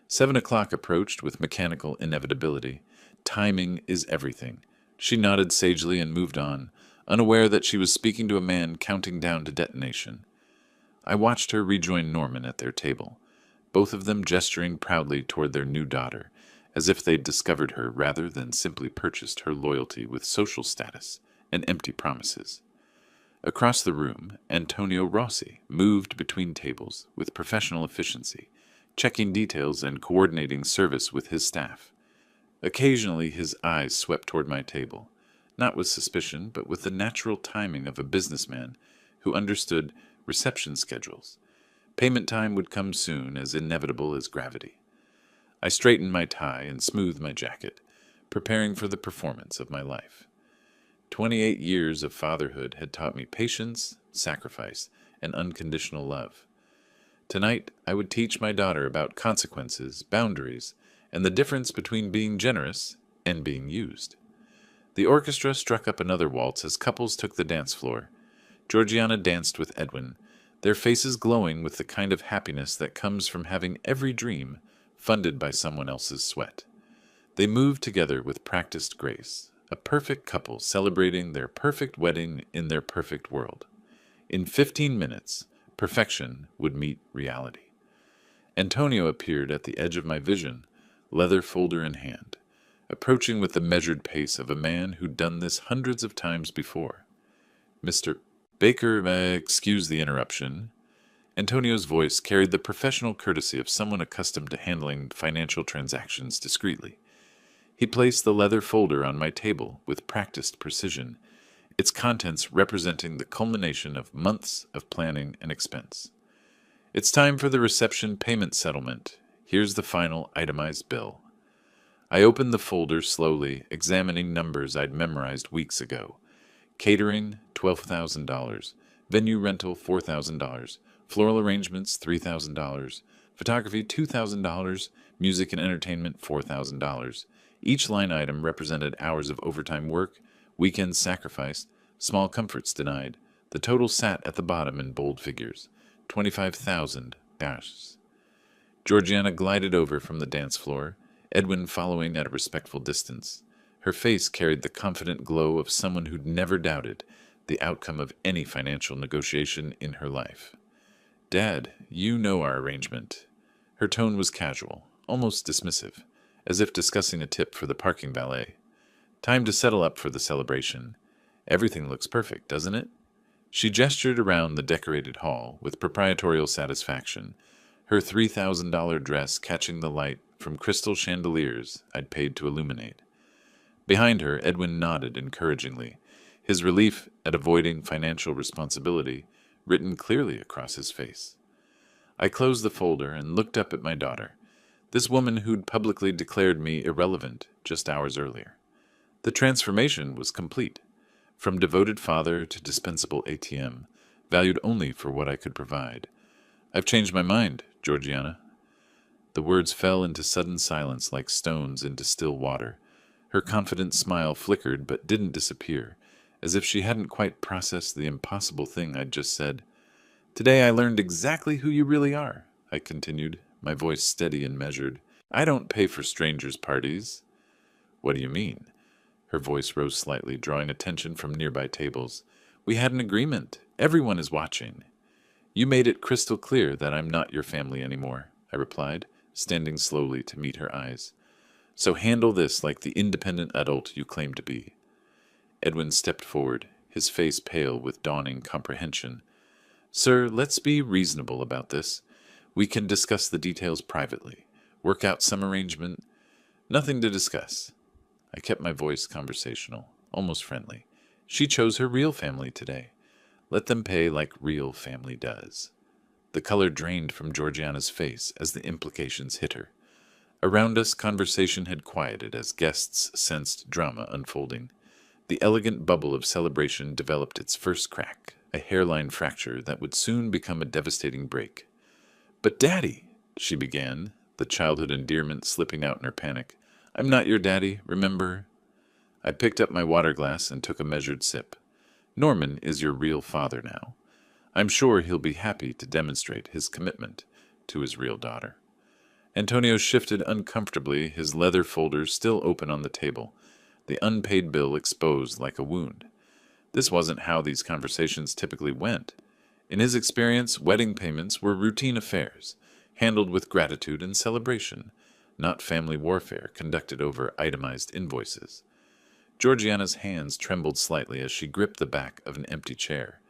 7 o'clock approached with mechanical inevitability. Timing is everything. She nodded sagely and moved on, unaware that she was speaking to a man counting down to detonation. I watched her rejoin Norman at their table, both of them gesturing proudly toward their new daughter, as if they'd discovered her rather than simply purchased her loyalty with social status and empty promises. Across the room, Antonio Rossi moved between tables with professional efficiency, checking details and coordinating service with his staff. Occasionally his eyes swept toward my table, not with suspicion, but with the natural timing of a businessman who understood reception schedules. Payment time would come soon, as inevitable as gravity. I straightened my tie and smoothed my jacket, preparing for the performance of my life. 28 years of fatherhood had taught me patience, sacrifice, and unconditional love. Tonight, I would teach my daughter about consequences, boundaries, and the difference between being generous and being used. The orchestra struck up another waltz as couples took the dance floor. Georgiana danced with Edwin, their faces glowing with the kind of happiness that comes from having every dream funded by someone else's sweat. They moved together with practiced grace, a perfect couple celebrating their perfect wedding in their perfect world. In 15 minutes, perfection would meet reality. Antonio appeared at the edge of my vision, leather folder in hand, approaching with the measured pace of a man who'd done this hundreds of times before. Mr. Baker, excuse the interruption. Antonio's voice carried the professional courtesy of someone accustomed to handling financial transactions discreetly. He placed the leather folder on my table with practiced precision, its contents representing the culmination of months of planning and expense. It's time for the reception payment settlement. Here's the final itemized bill. I opened the folder slowly, examining numbers I'd memorized weeks ago. Catering, $12,000. Venue rental, $4,000. Floral arrangements, $3,000. Photography, $2,000. Music and entertainment, $4,000. Each line item represented hours of overtime work, weekends sacrificed, small comforts denied. The total sat at the bottom in bold figures. 25,000 bashs. Georgiana glided over from the dance floor, Edwin following at a respectful distance. Her face carried the confident glow of someone who'd never doubted the outcome of any financial negotiation in her life. Dad, you know our arrangement. Her tone was casual, almost dismissive, as if discussing a tip for the parking valet. Time to settle up for the celebration. Everything looks perfect, doesn't it? She gestured around the decorated hall with proprietorial satisfaction, her $3,000 dress catching the light from crystal chandeliers I'd paid to illuminate. Behind her, Edwin nodded encouragingly, his relief at avoiding financial responsibility written clearly across his face. I closed the folder and looked up at my daughter, this woman who'd publicly declared me irrelevant just hours earlier. The transformation was complete. From devoted father to dispensable ATM, valued only for what I could provide. I've changed my mind, Georgiana. The words fell into sudden silence like stones into still water. Her confident smile flickered but didn't disappear, as if she hadn't quite processed the impossible thing I'd just said. Today I learned exactly who you really are, I continued, my voice steady and measured. I don't pay for strangers' parties. What do you mean? Her voice rose slightly, drawing attention from nearby tables. We had an agreement. Everyone is watching. You made it crystal clear that I'm not your family anymore, I replied, standing slowly to meet her eyes. So handle this like the independent adult you claim to be. Edwin stepped forward, his face pale with dawning comprehension. Sir, let's be reasonable about this. We can discuss the details privately, work out some arrangement. Nothing to discuss. I kept my voice conversational, almost friendly. She chose her real family today. Let them pay like real family does. The color drained from Georgiana's face as the implications hit her. Around us, conversation had quieted as guests sensed drama unfolding. The elegant bubble of celebration developed its first crack, a hairline fracture that would soon become a devastating break. But Daddy, she began, the childhood endearment slipping out in her panic. I'm not your daddy, remember? I picked up my water glass and took a measured sip. Norman is your real father now. I'm sure he'll be happy to demonstrate his commitment to his real daughter. Antonio shifted uncomfortably, his leather folders still open on the table, the unpaid bill exposed like a wound. This wasn't how these conversations typically went. In his experience, wedding payments were routine affairs, handled with gratitude and celebration, not family warfare conducted over itemized invoices. Georgiana's hands trembled slightly as she gripped the back of an empty chair.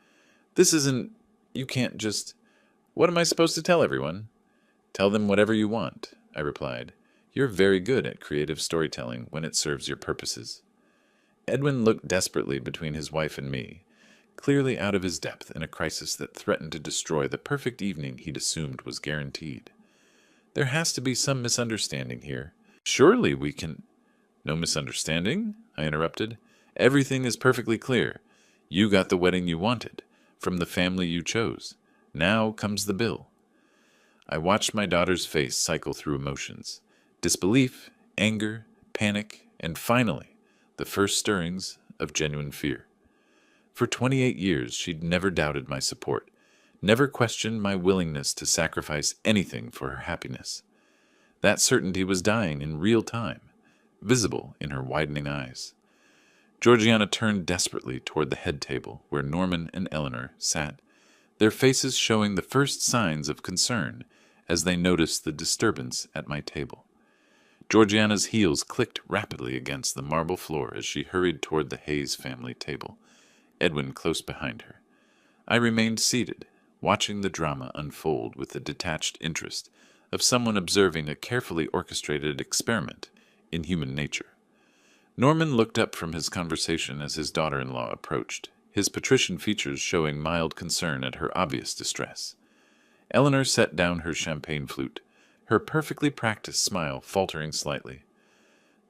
This isn't... You can't just... What am I supposed to tell everyone? Tell them whatever you want, I replied. You're very good at creative storytelling when it serves your purposes. Edwin looked desperately between his wife and me, clearly out of his depth in a crisis that threatened to destroy the perfect evening he'd assumed was guaranteed. There has to be some misunderstanding here. Surely we can... No misunderstanding? I interrupted. Everything is perfectly clear. You got the wedding you wanted, from the family you chose. Now comes the bill. I watched my daughter's face cycle through emotions. Disbelief, anger, panic, and finally, the first stirrings of genuine fear. For 28 years, she'd never doubted my support, never questioned my willingness to sacrifice anything for her happiness. That certainty was dying in real time, visible in her widening eyes. Georgiana turned desperately toward the head table where Norman and Eleanor sat, their faces showing the first signs of concern as they noticed the disturbance at my table. Georgiana's heels clicked rapidly against the marble floor as she hurried toward the Hayes family table, Edwin close behind her. I remained seated, watching the drama unfold with the detached interest of someone observing a carefully orchestrated experiment in human nature. Norman looked up from his conversation as his daughter-in-law approached, his patrician features showing mild concern at her obvious distress. Eleanor set down her champagne flute, her perfectly practiced smile faltering slightly.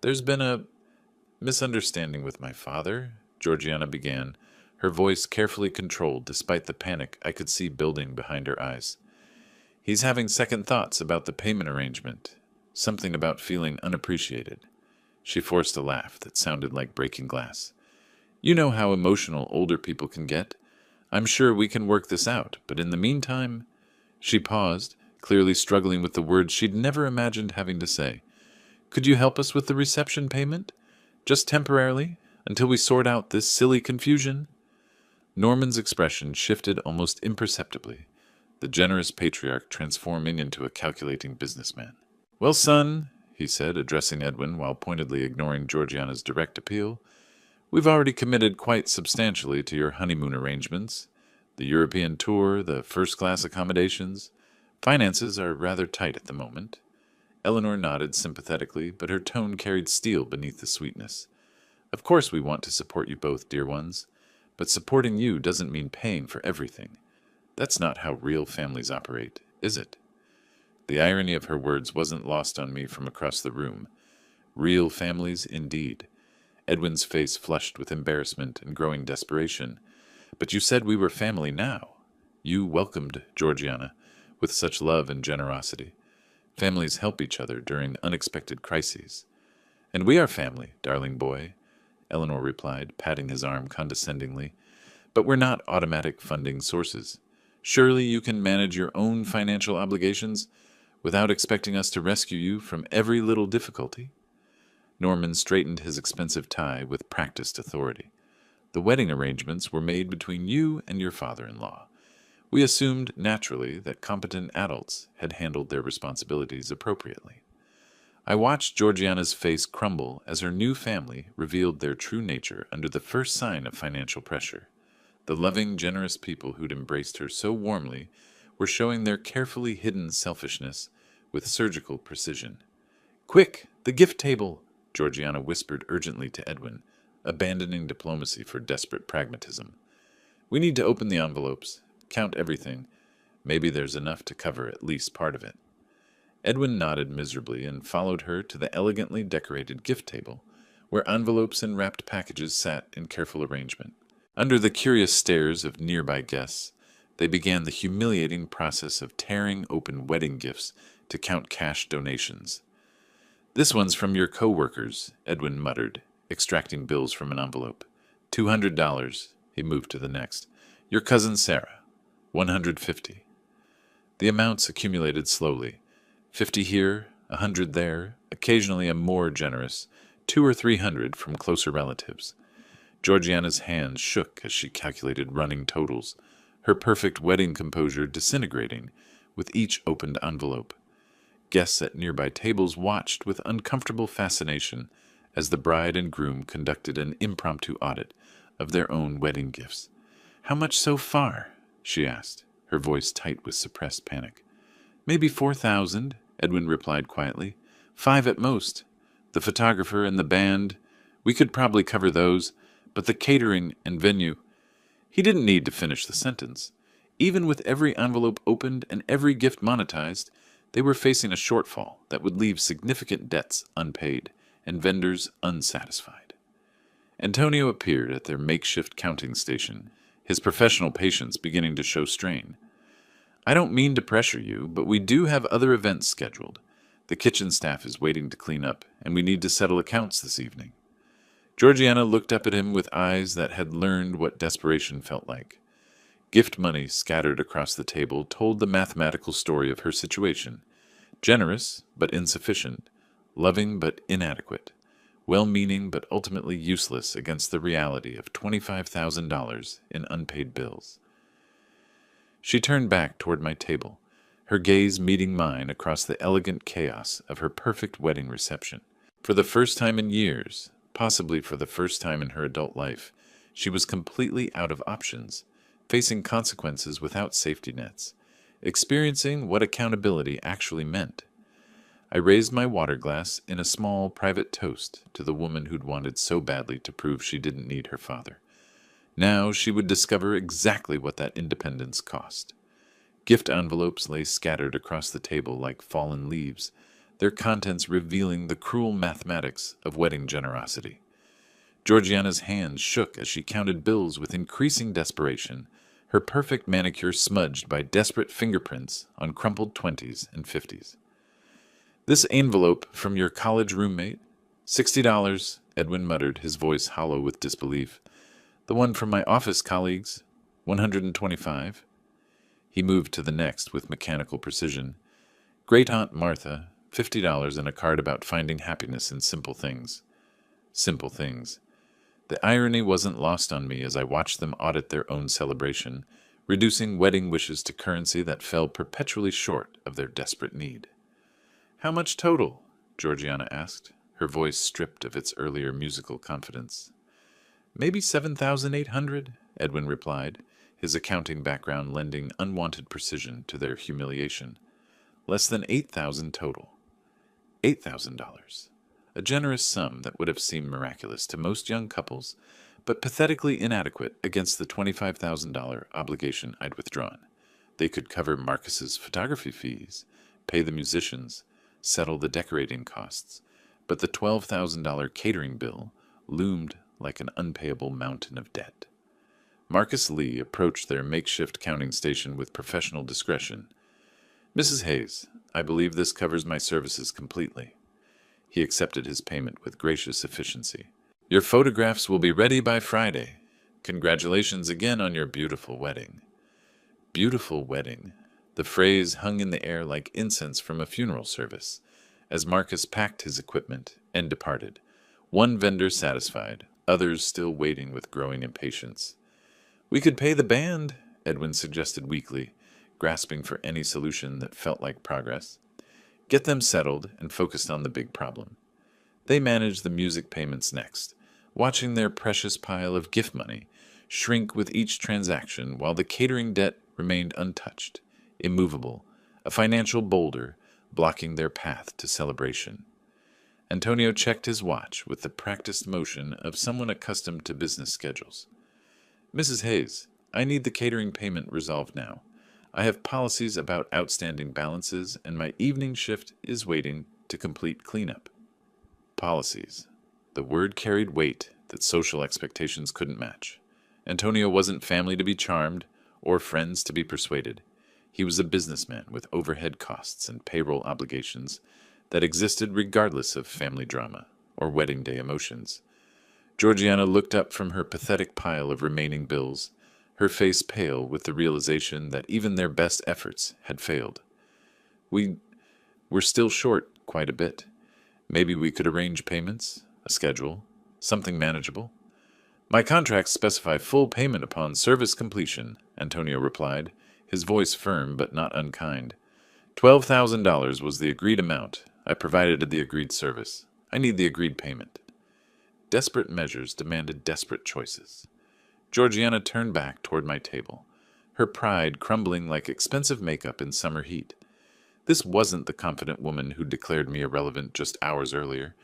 "There's been a misunderstanding with my father," Georgiana began, her voice carefully controlled despite the panic I could see building behind her eyes. "He's having second thoughts about the payment arrangement, something about feeling unappreciated." She forced a laugh that sounded like breaking glass. "You know how emotional older people can get. I'm sure we can work this out, but in the meantime—" She paused, clearly struggling with the words she'd never imagined having to say. "Could you help us with the reception payment? Just temporarily, until we sort out this silly confusion?" Norman's expression shifted almost imperceptibly, the generous patriarch transforming into a calculating businessman. "Well, son," he said, addressing Edwin while pointedly ignoring Georgiana's direct appeal, "we've already committed quite substantially to your honeymoon arrangements. The European tour, the first-class accommodations. Finances are rather tight at the moment." Eleanor nodded sympathetically, but her tone carried steel beneath the sweetness. "Of course we want to support you both, dear ones, but supporting you doesn't mean paying for everything. That's not how real families operate, is it?" The irony of her words wasn't lost on me from across the room. Real families, indeed. Edwin's face flushed with embarrassment and growing desperation. "But you said we were family now." You welcomed Georgiana with such love and generosity. Families help each other during unexpected crises. "And we are family, darling boy," Eleanor replied, patting his arm condescendingly. "But we're not automatic funding sources. Surely you can manage your own financial obligations without expecting us to rescue you from every little difficulty." Norman straightened his expensive tie with practiced authority. "The wedding arrangements were made between you and your father-in-law. We assumed, naturally, that competent adults had handled their responsibilities appropriately." I watched Georgiana's face crumble as her new family revealed their true nature under the first sign of financial pressure. The loving, generous people who'd embraced her so warmly were showing their carefully hidden selfishness with surgical precision. "Quick, the gift table!" Georgiana whispered urgently to Edwin, abandoning diplomacy for desperate pragmatism. "We need to open the envelopes, count everything. Maybe there's enough to cover at least part of it." Edwin nodded miserably and followed her to the elegantly decorated gift table, where envelopes and wrapped packages sat in careful arrangement. Under the curious stares of nearby guests, they began the humiliating process of tearing open wedding gifts to count cash donations. "This one's from your co-workers," Edwin muttered, extracting bills from an envelope. $200. He moved to the next. "Your cousin Sarah. $150. The amounts accumulated slowly. 50 here, 100 there, occasionally a more generous 200 or 300 from closer relatives. Georgiana's hands shook as she calculated running totals, her perfect wedding composure disintegrating with each opened envelope. Guests at nearby tables watched with uncomfortable fascination as the bride and groom conducted an impromptu audit of their own wedding gifts. "How much so far?" she asked, her voice tight with suppressed panic. "Maybe 4,000, Edwin replied quietly. 5 at most. The photographer and the band, we could probably cover those, but the catering and venue—" He didn't need to finish the sentence. Even with every envelope opened and every gift monetized, they were facing a shortfall that would leave significant debts unpaid and vendors unsatisfied. Antonio appeared at their makeshift counting station, his professional patience beginning to show strain. I don't mean to pressure you, but we do have other events scheduled. The kitchen staff is waiting to clean up, and we need to settle accounts this evening. Georgiana looked up at him with eyes that had learned what desperation felt like. Gift money scattered across the table told the mathematical story of her situation. Generous, but insufficient. Loving, but inadequate. Well-meaning, but ultimately useless against the reality of $25,000 in unpaid bills. She turned back toward my table, her gaze meeting mine across the elegant chaos of her perfect wedding reception. For the first time in years, possibly for the first time in her adult life, she was completely out of options, facing consequences without safety nets, experiencing what accountability actually meant. I raised my water glass in a small private toast to the woman who'd wanted so badly to prove she didn't need her father. Now she would discover exactly what that independence cost. Gift envelopes lay scattered across the table like fallen leaves, their contents revealing the cruel mathematics of wedding generosity. Georgiana's hands shook as she counted bills with increasing desperation, her perfect manicure smudged by desperate fingerprints on crumpled 20s and 50s. "This envelope from your college roommate? $60, Edwin muttered, his voice hollow with disbelief. "The one from my office colleagues? $125. He moved to the next with mechanical precision. "Great Aunt Martha, $50 and a card about finding happiness in simple things." Simple things. The irony wasn't lost on me as I watched them audit their own celebration, reducing wedding wishes to currency that fell perpetually short of their desperate need. "How much total?" Georgiana asked, her voice stripped of its earlier musical confidence. "Maybe 7,800, Edwin replied, his accounting background lending unwanted precision to their humiliation. "Less than 8,000 total." $8,000. A generous sum that would have seemed miraculous to most young couples, but pathetically inadequate against the $25,000 obligation I'd withdrawn. They could cover Marcus's photography fees, pay the musicians, settle the decorating costs, but the $12,000 catering bill loomed like an unpayable mountain of debt. Marcus Lee approached their makeshift counting station with professional discretion. "Mrs. Hayes, I believe this covers my services completely." He accepted his payment with gracious efficiency. "Your photographs will be ready by Friday. Congratulations again on your beautiful wedding." Beautiful wedding. The phrase hung in the air like incense from a funeral service, as Marcus packed his equipment and departed, one vendor satisfied, others still waiting with growing impatience. "We could pay the band," Edwin suggested weakly, grasping for any solution that felt like progress. Get them settled and focused on the big problem. They managed the music payments next, watching their precious pile of gift money shrink with each transaction while the catering debt remained untouched, immovable, a financial boulder blocking their path to celebration. Antonio checked his watch with the practiced motion of someone accustomed to business schedules. "Mrs. Hayes, I need the catering payment resolved now. I have policies about outstanding balances, and my evening shift is waiting to complete cleanup." Policies. The word carried weight that social expectations couldn't match. Antonio wasn't family to be charmed or friends to be persuaded. He was a businessman with overhead costs and payroll obligations that existed regardless of family drama or wedding day emotions. Georgiana looked up from her pathetic pile of remaining bills, her face pale with the realization that even their best efforts had failed. We're still short quite a bit. Maybe we could arrange payments, a schedule, something manageable." "My contracts specify full payment upon service completion," Antonio replied, his voice firm but not unkind. $12,000 was the agreed amount. I provided the agreed service. I need the agreed payment." Desperate measures demanded desperate choices. Georgiana turned back toward my table, her pride crumbling like expensive makeup in summer heat. This wasn't the confident woman who declared me irrelevant just hours earlier.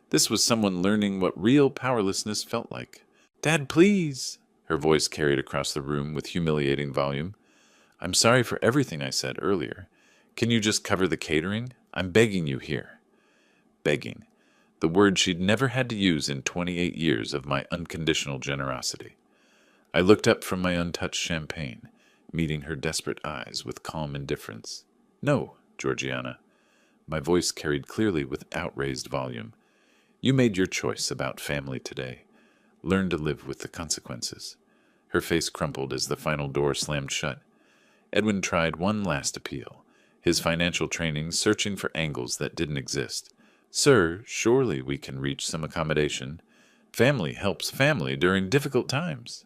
This was someone learning what real powerlessness felt like. "Dad, please!" Her voice carried across the room with humiliating volume. "I'm sorry for everything I said earlier. Can you just cover the catering? I'm begging you here." Begging. The word she'd never had to use in 28 years of my unconditional generosity. I looked up from my untouched champagne, meeting her desperate eyes with calm indifference. No, Georgiana. My voice carried clearly with outraised volume. You made your choice about family today. Learn to live with the consequences. Her face crumpled as the final door slammed shut. Edwin tried one last appeal, his financial training searching for angles that didn't exist. Sir, surely we can reach some accommodation. Family helps family during difficult times.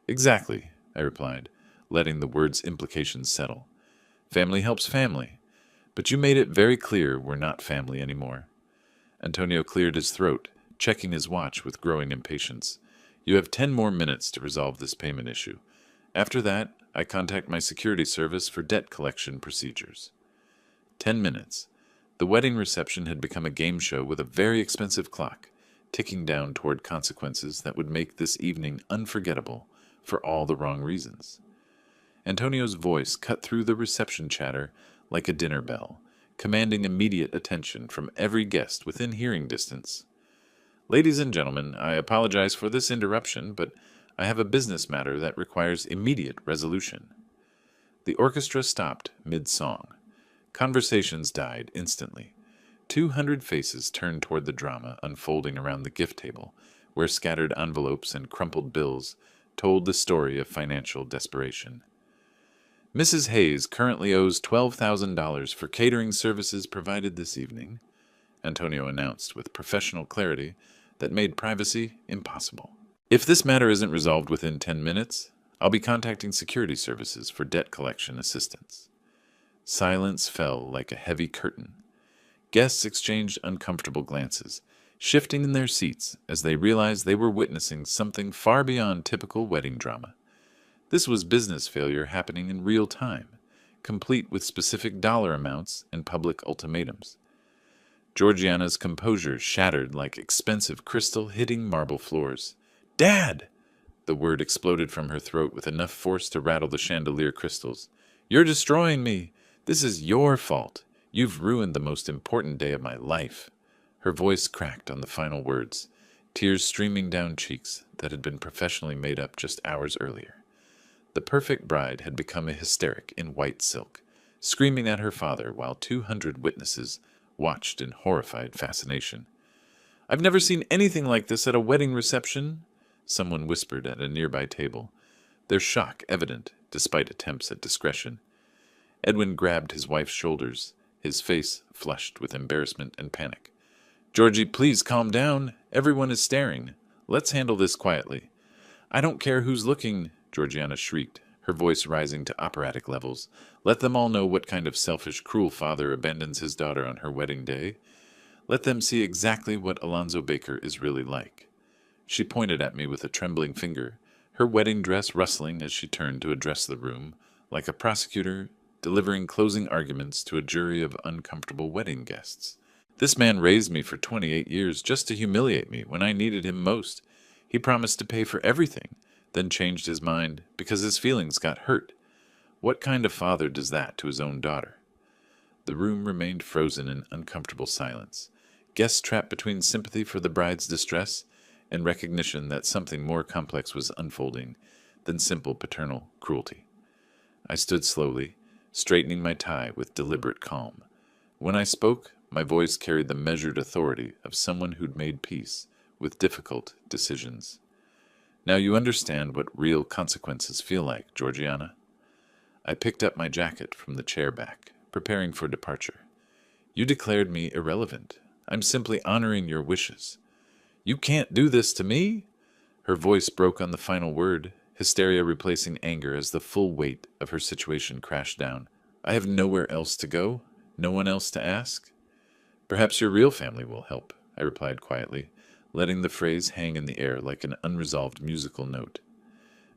Exactly, I replied, letting the word's implications settle. Family helps family. But you made it very clear we're not family anymore. Antonio cleared his throat, checking his watch with growing impatience. You have 10 more minutes to resolve this payment issue. After that, I contact my security service for debt collection procedures. 10 minutes. The wedding reception had become a game show with a very expensive clock, ticking down toward consequences that would make this evening unforgettable for all the wrong reasons. Antonio's voice cut through the reception chatter like a dinner bell, commanding immediate attention from every guest within hearing distance. Ladies and gentlemen, I apologize for this interruption, but I have a business matter that requires immediate resolution. The orchestra stopped mid-song. Conversations died instantly. 200 faces turned toward the drama unfolding around the gift table, where scattered envelopes and crumpled bills told the story of financial desperation. Mrs. Hayes currently owes $12,000 for catering services provided this evening, Antonio announced with professional clarity that made privacy impossible. If this matter isn't resolved within 10 minutes, I'll be contacting security services for debt collection assistance. Silence fell like a heavy curtain. Guests exchanged uncomfortable glances, shifting in their seats as they realized they were witnessing something far beyond typical wedding drama. This was business failure happening in real time, complete with specific dollar amounts and public ultimatums. Georgiana's composure shattered like expensive crystal hitting marble floors. "Dad!" The word exploded from her throat with enough force to rattle the chandelier crystals. "You're destroying me! This is your fault! You've ruined the most important day of my life!" Her voice cracked on the final words, tears streaming down cheeks that had been professionally made up just hours earlier. The perfect bride had become a hysteric in white silk, screaming at her father while 200 witnesses watched in horrified fascination. "I've never seen anything like this at a wedding reception," someone whispered at a nearby table, their shock evident despite attempts at discretion. Edwin grabbed his wife's shoulders, his face flushed with embarrassment and panic. "Georgie, please calm down. Everyone is staring. Let's handle this quietly." "I don't care who's looking," Georgiana shrieked, her voice rising to operatic levels. "Let them all know what kind of selfish, cruel father abandons his daughter on her wedding day. Let them see exactly what Alonzo Baker is really like." She pointed at me with a trembling finger, her wedding dress rustling as she turned to address the room, like a prosecutor delivering closing arguments to a jury of uncomfortable wedding guests. "This man raised me for 28 years just to humiliate me when I needed him most. He promised to pay for everything, then changed his mind because his feelings got hurt. What kind of father does that to his own daughter?" The room remained frozen in uncomfortable silence, guests trapped between sympathy for the bride's distress and recognition that something more complex was unfolding than simple paternal cruelty. I stood slowly, straightening my tie with deliberate calm. When I spoke, my voice carried the measured authority of someone who'd made peace with difficult decisions. "Now you understand what real consequences feel like, Georgiana." I picked up my jacket from the chair back, preparing for departure. "You declared me irrelevant. I'm simply honoring your wishes." "You can't do this to me!" Her voice broke on the final word, hysteria replacing anger as the full weight of her situation crashed down. "I have nowhere else to go, no one else to ask." "Perhaps your real family will help," I replied quietly, letting the phrase hang in the air like an unresolved musical note.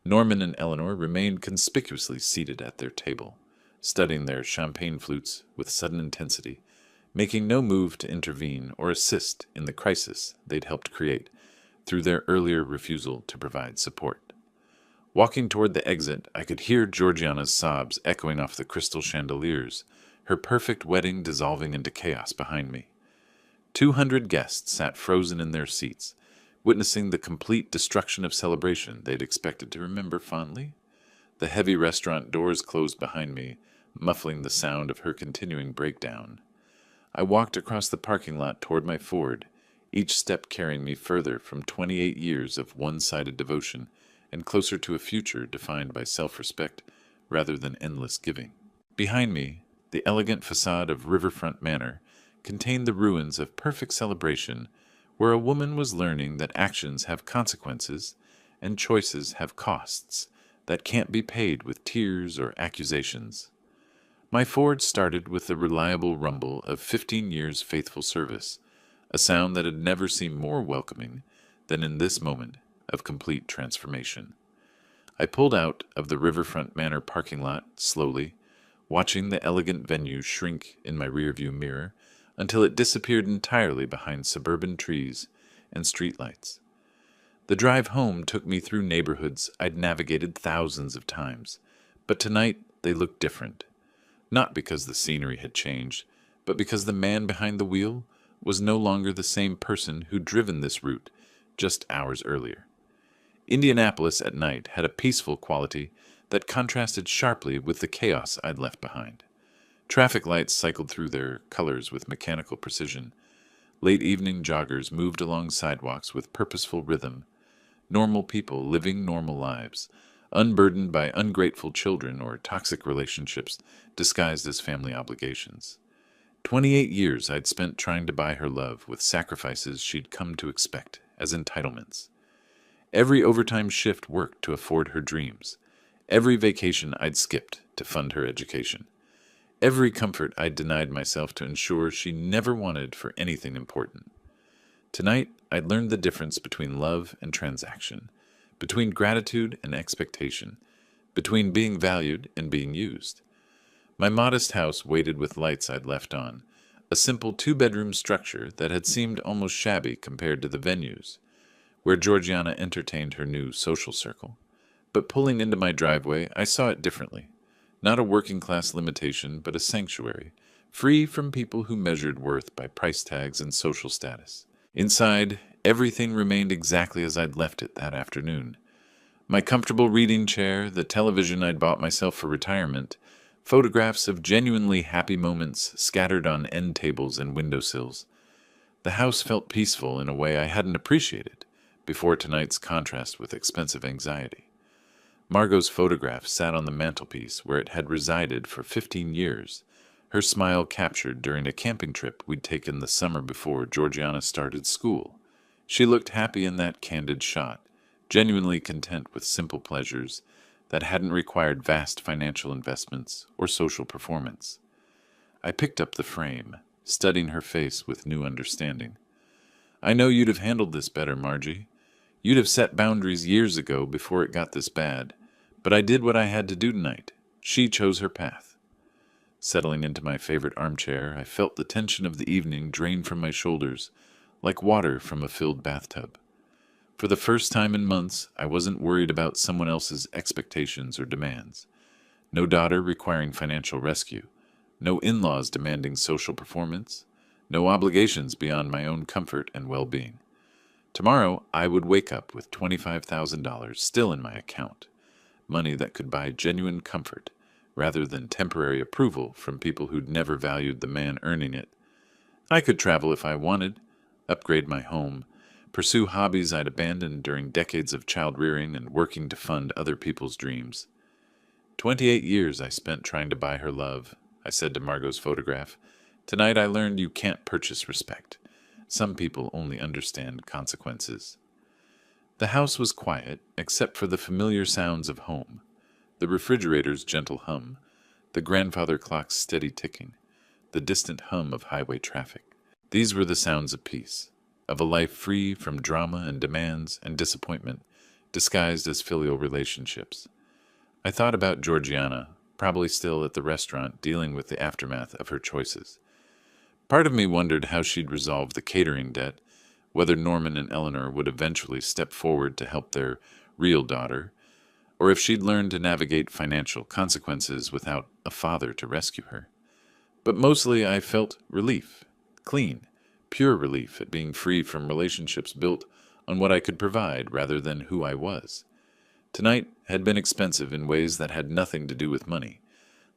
Norman and Eleanor remained conspicuously seated at their table, studying their champagne flutes with sudden intensity, making no move to intervene or assist in the crisis they'd helped create through their earlier refusal to provide support. Walking toward the exit, I could hear Georgiana's sobs echoing off the crystal chandeliers, her perfect wedding dissolving into chaos behind me. 200 guests sat frozen in their seats, witnessing the complete destruction of celebration they'd expected to remember fondly. The heavy restaurant doors closed behind me, muffling the sound of her continuing breakdown. I walked across the parking lot toward my Ford, each step carrying me further from 28 years of one-sided devotion and closer to a future defined by self-respect rather than endless giving. Behind me, the elegant facade of Riverfront Manor contained the ruins of perfect celebration where a woman was learning that actions have consequences and choices have costs that can't be paid with tears or accusations. My Ford started with the reliable rumble of 15 years' faithful service, a sound that had never seemed more welcoming than in this moment of complete transformation. I pulled out of the Riverfront Manor parking lot slowly, watching the elegant venue shrink in my rearview mirror until it disappeared entirely behind suburban trees and streetlights. The drive home took me through neighborhoods I'd navigated thousands of times, but tonight they looked different. Not because the scenery had changed, but because the man behind the wheel was no longer the same person who'd driven this route just hours earlier. Indianapolis at night had a peaceful quality that contrasted sharply with the chaos I'd left behind. Traffic lights cycled through their colors with mechanical precision. Late evening joggers moved along sidewalks with purposeful rhythm. Normal people living normal lives, unburdened by ungrateful children or toxic relationships disguised as family obligations. 28 years I'd spent trying to buy her love with sacrifices she'd come to expect as entitlements. Every overtime shift worked to afford her dreams. Every vacation I'd skipped to fund her education. Every comfort I'd denied myself to ensure she never wanted for anything important. Tonight, I'd learned the difference between love and transaction, between gratitude and expectation, between being valued and being used. My modest house waited with lights I'd left on, a simple two-bedroom structure that had seemed almost shabby compared to the venues, where Georgiana entertained her new social circle. But pulling into my driveway, I saw it differently. Not a working-class limitation, but a sanctuary, free from people who measured worth by price tags and social status. Inside, everything remained exactly as I'd left it that afternoon. My comfortable reading chair, the television I'd bought myself for retirement, photographs of genuinely happy moments scattered on end tables and windowsills. The house felt peaceful in a way I hadn't appreciated before tonight's contrast with expensive anxiety. Margot's photograph sat on the mantelpiece where it had resided for 15 years, her smile captured during a camping trip we'd taken the summer before Georgiana started school. She looked happy in that candid shot, genuinely content with simple pleasures that hadn't required vast financial investments or social performance. I picked up the frame, studying her face with new understanding. I know you'd have handled this better, Margie. You'd have set boundaries years ago before it got this bad, but I did what I had to do tonight. She chose her path. Settling into my favorite armchair, I felt the tension of the evening drain from my shoulders, like water from a filled bathtub. For the first time in months, I wasn't worried about someone else's expectations or demands. No daughter requiring financial rescue, no in-laws demanding social performance, no obligations beyond my own comfort and well-being. Tomorrow, I would wake up with $25,000 still in my account, money that could buy genuine comfort, rather than temporary approval from people who'd never valued the man earning it. I could travel if I wanted, upgrade my home, pursue hobbies I'd abandoned during decades of child-rearing and working to fund other people's dreams. 28 years I spent trying to buy her love, I said to Margot's photograph. Tonight I learned you can't purchase respect. Some people only understand consequences. The house was quiet, except for the familiar sounds of home. The refrigerator's gentle hum, the grandfather clock's steady ticking, the distant hum of highway traffic. These were the sounds of peace, of a life free from drama and demands and disappointment, disguised as filial relationships. I thought about Georgiana, probably still at the restaurant dealing with the aftermath of her choices. Part of me wondered how she'd resolve the catering debt, whether Norman and Eleanor would eventually step forward to help their real daughter, or if she'd learned to navigate financial consequences without a father to rescue her. But mostly I felt relief, clean, pure relief at being free from relationships built on what I could provide rather than who I was. Tonight had been expensive in ways that had nothing to do with money.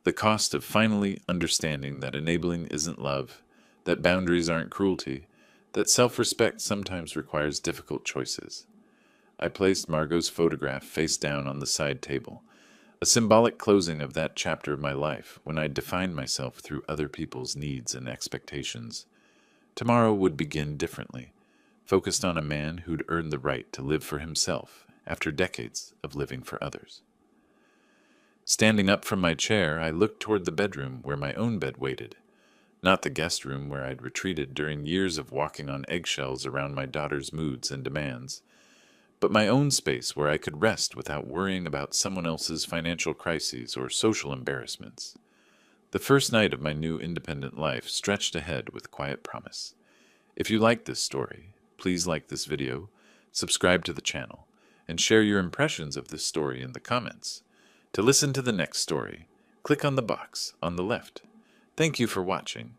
The cost of finally understanding that enabling isn't love, that boundaries aren't cruelty, that self-respect sometimes requires difficult choices. I placed Margot's photograph face down on the side table, a symbolic closing of that chapter of my life when I defined myself through other people's needs and expectations. Tomorrow would begin differently, focused on a man who'd earned the right to live for himself after decades of living for others. Standing up from my chair, I looked toward the bedroom where my own bed waited, not the guest room where I'd retreated during years of walking on eggshells around my daughter's moods and demands, but my own space where I could rest without worrying about someone else's financial crises or social embarrassments. The first night of my new independent life stretched ahead with quiet promise. If you like this story, please like this video, subscribe to the channel, and share your impressions of this story in the comments. To listen to the next story, click on the box on the left. Thank you for watching,